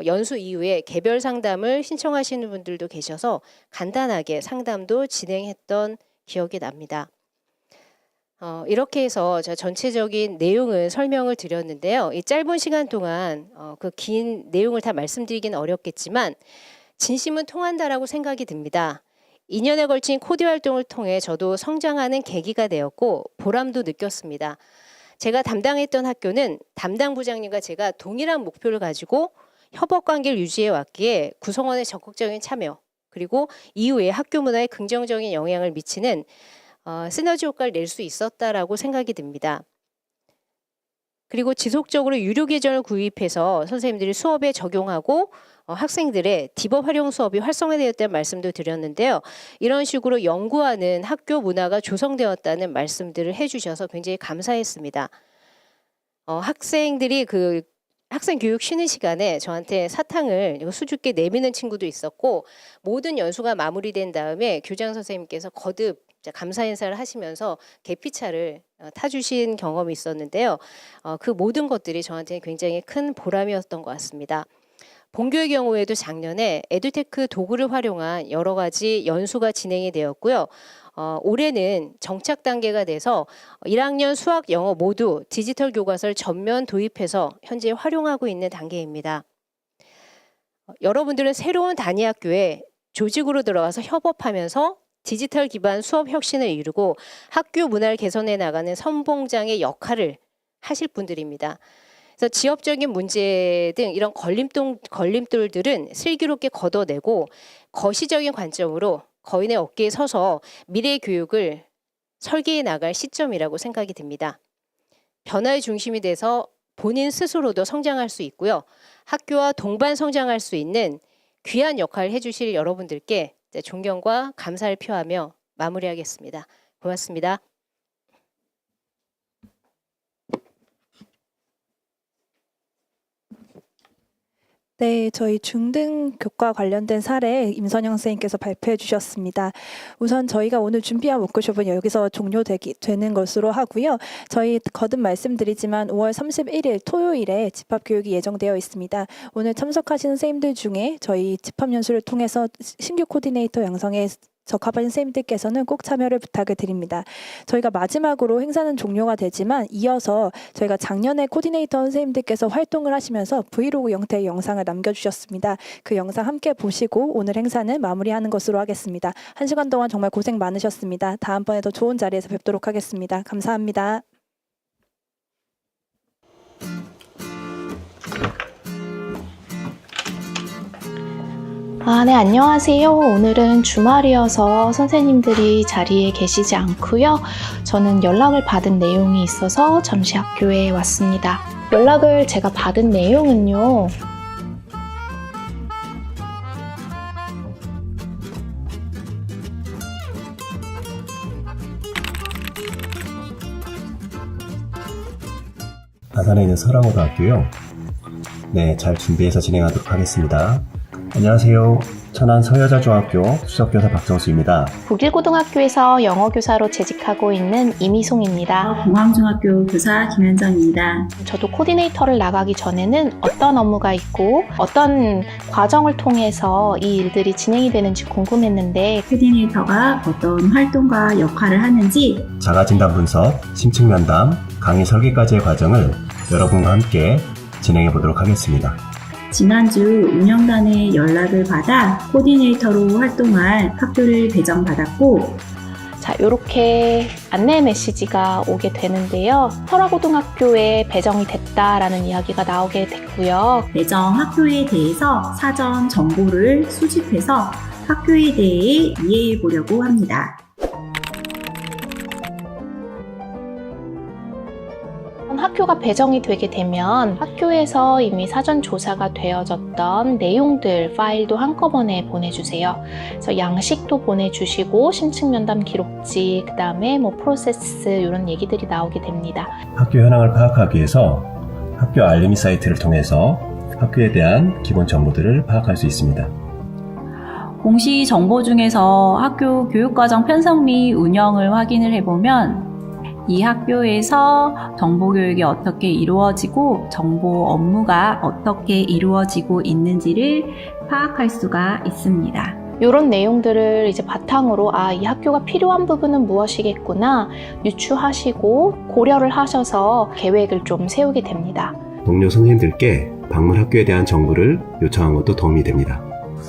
연수 이후에 개별 상담을 신청하시는 분들도 계셔서 간단하게 상담도 진행했던 기억이 납니다. 이렇게 해서 전체적인 내용을 설명을 드렸는데요. 이 짧은 시간 동안 그 긴 내용을 다 말씀드리기는 어렵겠지만 진심은 통한다라고 생각이 듭니다. 2년에 걸친 코디 활동을 통해 저도 성장하는 계기가 되었고 보람도 느꼈습니다. 제가 담당했던 학교는 담당 부장님과 제가 동일한 목표를 가지고 협업 관계를 유지해 왔기에 구성원의 적극적인 참여 그리고 이후에 학교 문화에 긍정적인 영향을 미치는 시너지 효과를 낼 수 있었다라고 생각이 듭니다. 그리고 지속적으로 유료 계정을 구입해서 선생님들이 수업에 적용하고 학생들의 디벗 활용 수업이 활성화되었다는 말씀도 드렸는데요. 이런 식으로 연구하는 학교 문화가 조성되었다는 말씀들을 해주셔서 굉장히 감사했습니다. 학생들이 학생 교육 쉬는 시간에 저한테 사탕을 수줍게 내미는 친구도 있었고 모든 연수가 마무리된 다음에 교장 선생님께서 거듭 감사 인사를 하시면서 계피차를 타주신 경험이 있었는데요. 그 모든 것들이 저한테 굉장히 큰 보람이었던 것 같습니다. 본교의 경우에도 작년에 에듀테크 도구를 활용한 여러 가지 연수가 진행이 되었고요. 올해는 정착 단계가 돼서 1학년 수학, 영어 모두 디지털 교과서를 전면 도입해서 현재 활용하고 있는 단계입니다. 여러분들은 새로운 단위 학교에 조직으로 들어가서 협업하면서 디지털 기반 수업 혁신을 이루고 학교 문화를 개선해 나가는 선봉장의 역할을 하실 분들입니다. 그래서 지역적인 문제 등 이런 걸림돌들은 슬기롭게 걷어내고 거시적인 관점으로 거인의 어깨에 서서 미래 교육을 설계해 나갈 시점이라고 생각이 듭니다. 변화의 중심이 돼서 본인 스스로도 성장할 수 있고요. 학교와 동반 성장할 수 있는 귀한 역할을 해주실 여러분들께 존경과 감사를 표하며 마무리하겠습니다. 고맙습니다. 네, 저희 중등교과 관련된 사례 임선영 선생님께서 발표해 주셨습니다. 우선 저희가 오늘 준비한 워크숍은 여기서 종료되는 것으로 하고요. 저희 거듭 말씀드리지만 5월 31일 토요일에 집합교육이 예정되어 있습니다. 오늘 참석하신 선생님들 중에 저희 집합연수를 통해서 신규 코디네이터 양성에 적합한 선생님들께서는 꼭 참여를 부탁을 드립니다. 저희가 마지막으로 행사는 종료가 되지만 이어서 저희가 작년에 코디네이터 선생님들께서 활동을 하시면서 브이로그 형태의 영상을 남겨주셨습니다. 그 영상 함께 보시고 오늘 행사는 마무리하는 것으로 하겠습니다. 1시간 동안 정말 고생 많으셨습니다. 다음번에 더 좋은 자리에서 뵙도록 하겠습니다. 감사합니다. 네, 안녕하세요. 오늘은 주말이어서 선생님들이 자리에 계시지 않고요. 저는 연락을 받은 내용이 있어서 잠시 학교에 왔습니다. 연락을 제가 받은 내용은요. 아산에 있는 설화고등학교요. 네, 잘 준비해서 진행하도록 하겠습니다. 안녕하세요. 천안 서여자중학교 수석교사 박정수입니다. 북일고등학교에서 영어교사로 재직하고 있는 이미송입니다. 공항중학교 교사 김현정입니다. 저도 코디네이터를 나가기 전에는 어떤 업무가 있고 어떤 과정을 통해서 이 일들이 진행이 되는지 궁금했는데 코디네이터가 어떤 활동과 역할을 하는지 자가진단 분석, 심층 면담, 강의 설계까지의 과정을 여러분과 함께 진행해 보도록 하겠습니다. 지난주 운영단의 연락을 받아 코디네이터로 활동할 학교를 배정받았고 자, 이렇게 안내 메시지가 오게 되는데요. 설화고등학교에 배정이 됐다라는 이야기가 나오게 됐고요. 배정 학교에 대해서 사전 정보를 수집해서 학교에 대해 이해해 보려고 합니다. 학교가 배정이 되게 되면 학교에서 이미 사전 조사가 되어졌던 내용들 파일도 한꺼번에 보내주세요. 그래서 양식도 보내주시고 심층 면담 기록지, 그 다음에 프로세스 이런 얘기들이 나오게 됩니다. 학교 현황을 파악하기 위해서 학교 알림이 사이트를 통해서 학교에 대한 기본 정보들을 파악할 수 있습니다. 공시 정보 중에서 학교 교육과정 편성 및 운영을 확인을 해보면 이 학교에서 정보교육이 어떻게 이루어지고 정보 업무가 어떻게 이루어지고 있는지를 파악할 수가 있습니다. 이런 내용들을 이제 바탕으로 이 학교가 필요한 부분은 무엇이겠구나 유추하시고 고려를 하셔서 계획을 좀 세우게 됩니다. 동료 선생님들께 방문 학교에 대한 정보를 요청한 것도 도움이 됩니다.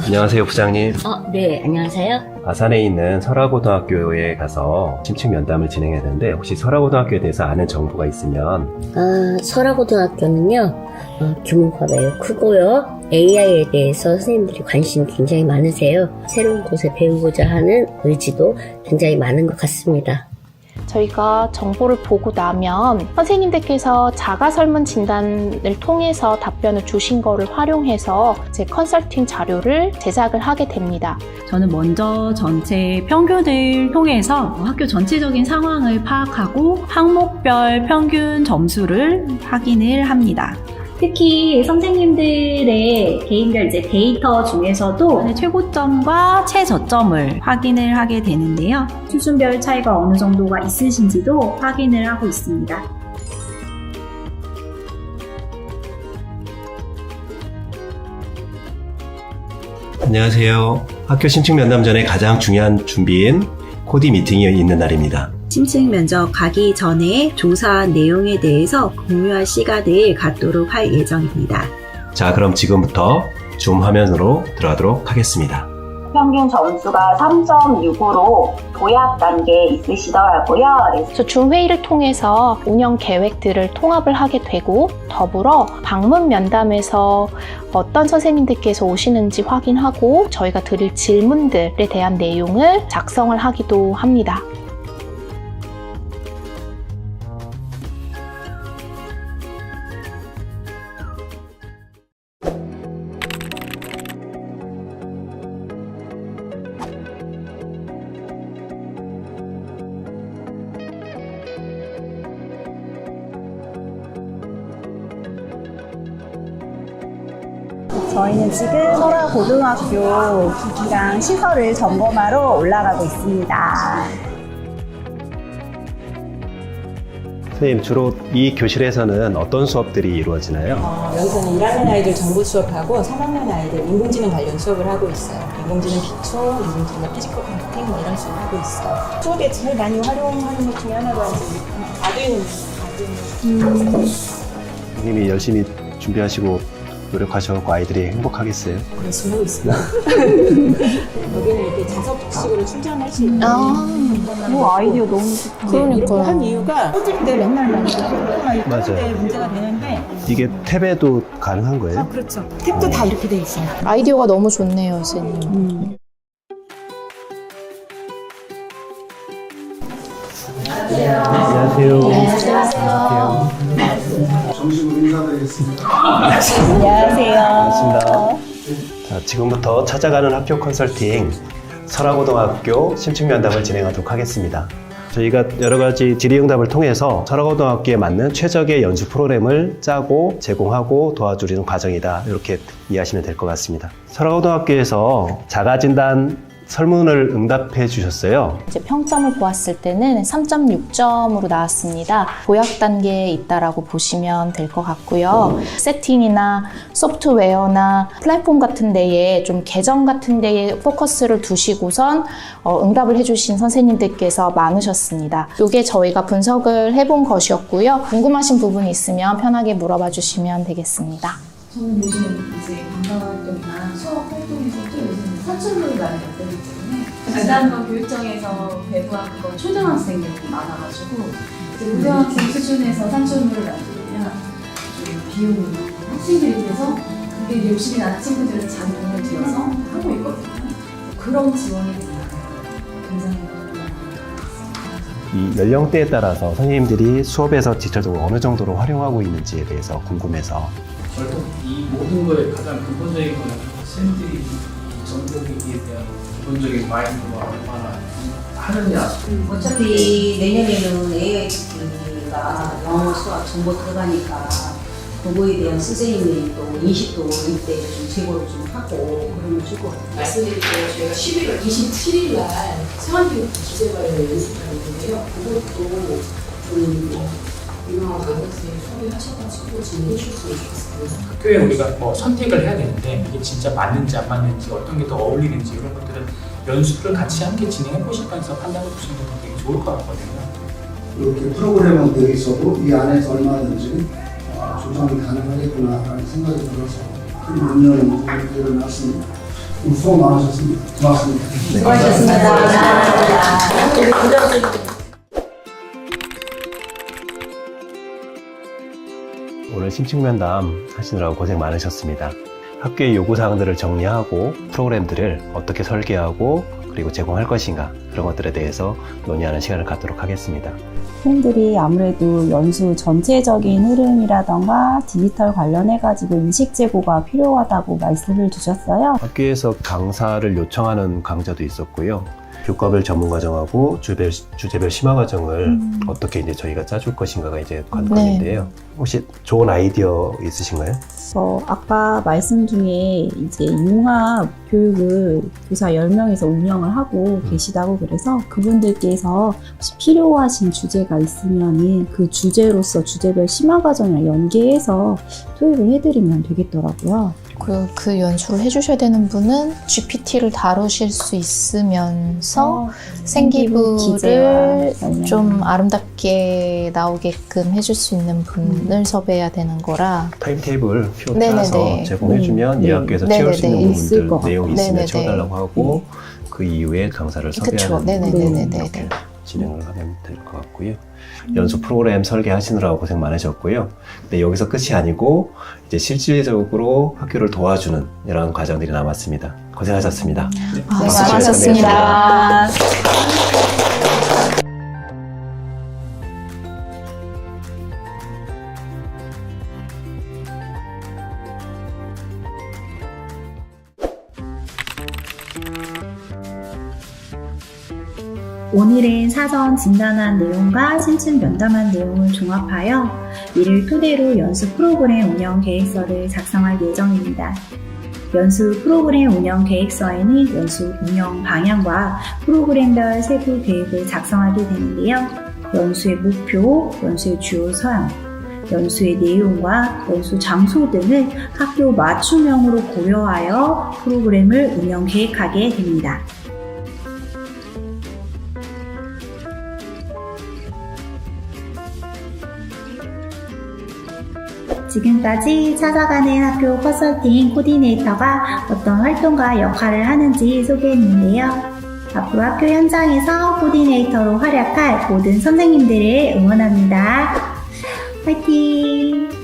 안녕하세요, 부장님. 네, 안녕하세요. 아산에 있는 설화고등학교에 가서 심층 면담을 진행해야 되는데 혹시 설화고등학교에 대해서 아는 정보가 있으면 설화고등학교는요, 규모가 매우 크고요. AI에 대해서 선생님들이 관심이 굉장히 많으세요. 새로운 곳에 배우고자 하는 의지도 굉장히 많은 것 같습니다. 저희가 정보를 보고 나면 선생님들께서 자가 설문 진단을 통해서 답변을 주신 거를 활용해서 제 컨설팅 자료를 제작을 하게 됩니다. 저는 먼저 전체 평균을 통해서 학교 전체적인 상황을 파악하고 항목별 평균 점수를 확인을 합니다. 특히 선생님들의 개인별 데이터 중에서도 최고점과 최저점을 확인을 하게 되는데요. 수준별 차이가 어느 정도가 있으신지도 확인을 하고 있습니다. 안녕하세요. 학교 심층 면담 전에 가장 중요한 준비인 코디 미팅이 있는 날입니다. 심층 면접 가기 전에 조사 내용에 대해서 공유할 시간을 갖도록 할 예정입니다. 자, 그럼 지금부터 줌 화면으로 들어가도록 하겠습니다. 평균 점수가 3.65로 도약 단계에 있으시더라고요. 그래서 줌 회의를 통해서 운영 계획들을 통합을 하게 되고 더불어 방문 면담에서 어떤 선생님들께서 오시는지 확인하고 저희가 드릴 질문들에 대한 내용을 작성을 하기도 합니다. 저희는 지금 설화고등학교랑 시설을 점검하러 올라가고 있습니다. 선생님, 주로 이 교실에서는 어떤 수업들이 이루어지나요? 여기서는 1학년 아이들 정보 수업하고 3학년 아이들 인공지능 관련 수업을 하고 있어요. 인공지능 기초, 인공지능 피지컬 컴퓨팅 뭐 이런 수업 하고 있어요. 수업에 제일 많이 활용하는 것 중에 하나가 이제 아두이노. 선생님이 열심히 준비하시고 노력하셔서 아이들이 행복하겠어요? 열심히 하고 있습니다. 여기는 이렇게 자석식으로 충전할 수 있는 아이디어 너무 좋다. 이렇게 한 이유가 꽂을 때 맨날 맞아요. 맞아요. 문제가 되는데 이게 탭에도 가능한 거예요? 그렇죠. 탭도 다 이렇게 돼 있어요. 아이디어가 너무 좋네요, 선생님. 안녕하세요. 정식으로 인사드리겠습니다. 안녕하세요. 반갑습니다. 자, 지금부터 찾아가는 학교 컨설팅 설화고등학교 심층면담을 진행하도록 하겠습니다. 저희가 여러 가지 질의응답을 통해서 설화고등학교에 맞는 최적의 연수 프로그램을 짜고 제공하고 도와주는 과정이다. 이렇게 이해하시면 될 것 같습니다. 설화고등학교에서 자가진단 설문을 응답해 주셨어요. 이제 평점을 보았을 때는 3.6점으로 나왔습니다. 보약 단계에 있다라고 보시면 될 것 같고요. 세팅이나 소프트웨어나 플랫폼 같은 데에 좀 계정 같은 데에 포커스를 두시고선 응답을 해주신 선생님들께서 많으셨습니다. 이게 저희가 분석을 해본 것이었고요. 궁금하신 부분이 있으면 편하게 물어봐 주시면 되겠습니다. 저는 요즘 이제 방과활동이나 수업 활동에서도 요즘 산출물이 많이 만들기 때문에 지난번 교육청에서 배부한 그건 초등학생들이 많아가지고 이제 고등학생 수준에서 산출물을 만들면 좀 비용이 많고 학생들이 그래서 그게 욕심이 나는 친구들은 자기 돈을 들여서 하고 있거든요. 그런 지원이 굉장히 이 연령대에 따라서 선생님들이 수업에서 디지털적으로 어느 정도로 활용하고 있는지에 대해서 궁금해서 결국 이 모든 거에 가장 근본적인 거는 쌤들이 정보기기에 대한 기본적인 마인드가 얼마나 하느냐. 어차피 내년에는 AI가 영어, 수학, 정보 들어가니까 그거에 대한 선생님의 또 인식도 이때 좀 제고를 좀 하고 그러면 좋을 것 같아요. 말씀드릴게요. 저희가 11월 27일 날 생활교육 주제과를 연습하고 있는데요. 그것도 좀 유명한 강사선생님 섭외하셔가지고 진행해 주셨으면 좋겠습니다. 학교에 우리가 뭐 선택을 해야 되는데 이게 진짜 맞는지 안 맞는지 어떤 게 더 어울리는지 이런 것들은 연습을 같이 함께 진행해 보시면서 판단해 보시는 게 되게 좋을 것 같거든요. 이렇게 프로그램은 되어 있어도 이 안에서 얼마든지 조정이 가능하겠구나라는 생각이 들어서 큰 논의를 일어났습니다. 수고 많으셨습니다. 고맙습니다. 수고하셨습니다. 오늘 심층면담 하시느라고 고생 많으셨습니다. 학교의 요구사항들을 정리하고 프로그램들을 어떻게 설계하고 그리고 제공할 것인가 그런 것들에 대해서 논의하는 시간을 갖도록 하겠습니다. 팬들이 아무래도 연수 전체적인 흐름이라던가 디지털 관련해가지고 인식 제고가 필요하다고 말씀을 주셨어요. 학교에서 강사를 요청하는 강좌도 있었고요. 교과별 전문과정하고 주제별 심화과정을 어떻게 이제 저희가 짜줄 것인가가 이제 관건인데요. 혹시 좋은 아이디어 있으신가요? 아까 말씀 중에 이제 융합 교육을 교사 10명에서 운영을 하고 계시다고 그래서 그분들께서 혹시 필요하신 주제가 있으면은 그 주제로서 주제별 심화과정이랑 연계해서 토익을 해드리면 되겠더라고요. 그 연수를 해주셔야 되는 분은 GPT를 다루실 수 있으면서 생기부를 좀 아름답게 나오게끔 해줄 수 있는 분을 섭외해야 되는 거라. 타임테이블 표 짜서 제공해주면 이 학교에서 채울 수 있는 부분들 내용이 있으면 채워달라고 하고 그 이후에 강사를 섭외하는 이렇게 진행을 하면 될 것 같고요. 연수 프로그램 설계하시느라고 고생 많으셨고요. 근데 여기서 끝이 아니고 이제 실질적으로 학교를 도와주는 이런 과정들이 남았습니다. 고생하셨습니다. 수고하셨습니다. 오늘은 사전 진단한 내용과 심층 면담한 내용을 종합하여 이를 토대로 연수 프로그램 운영 계획서를 작성할 예정입니다. 연수 프로그램 운영 계획서에는 연수 운영 방향과 프로그램별 세부 계획을 작성하게 되는데요. 연수의 목표, 연수의 주요 사항, 연수의 내용과 연수 장소 등을 학교 맞춤형으로 고려하여 프로그램을 운영 계획하게 됩니다. 지금까지 찾아가는 학교 컨설팅 코디네이터가 어떤 활동과 역할을 하는지 소개했는데요. 앞으로 학교 현장에서 코디네이터로 활약할 모든 선생님들을 응원합니다. 화이팅!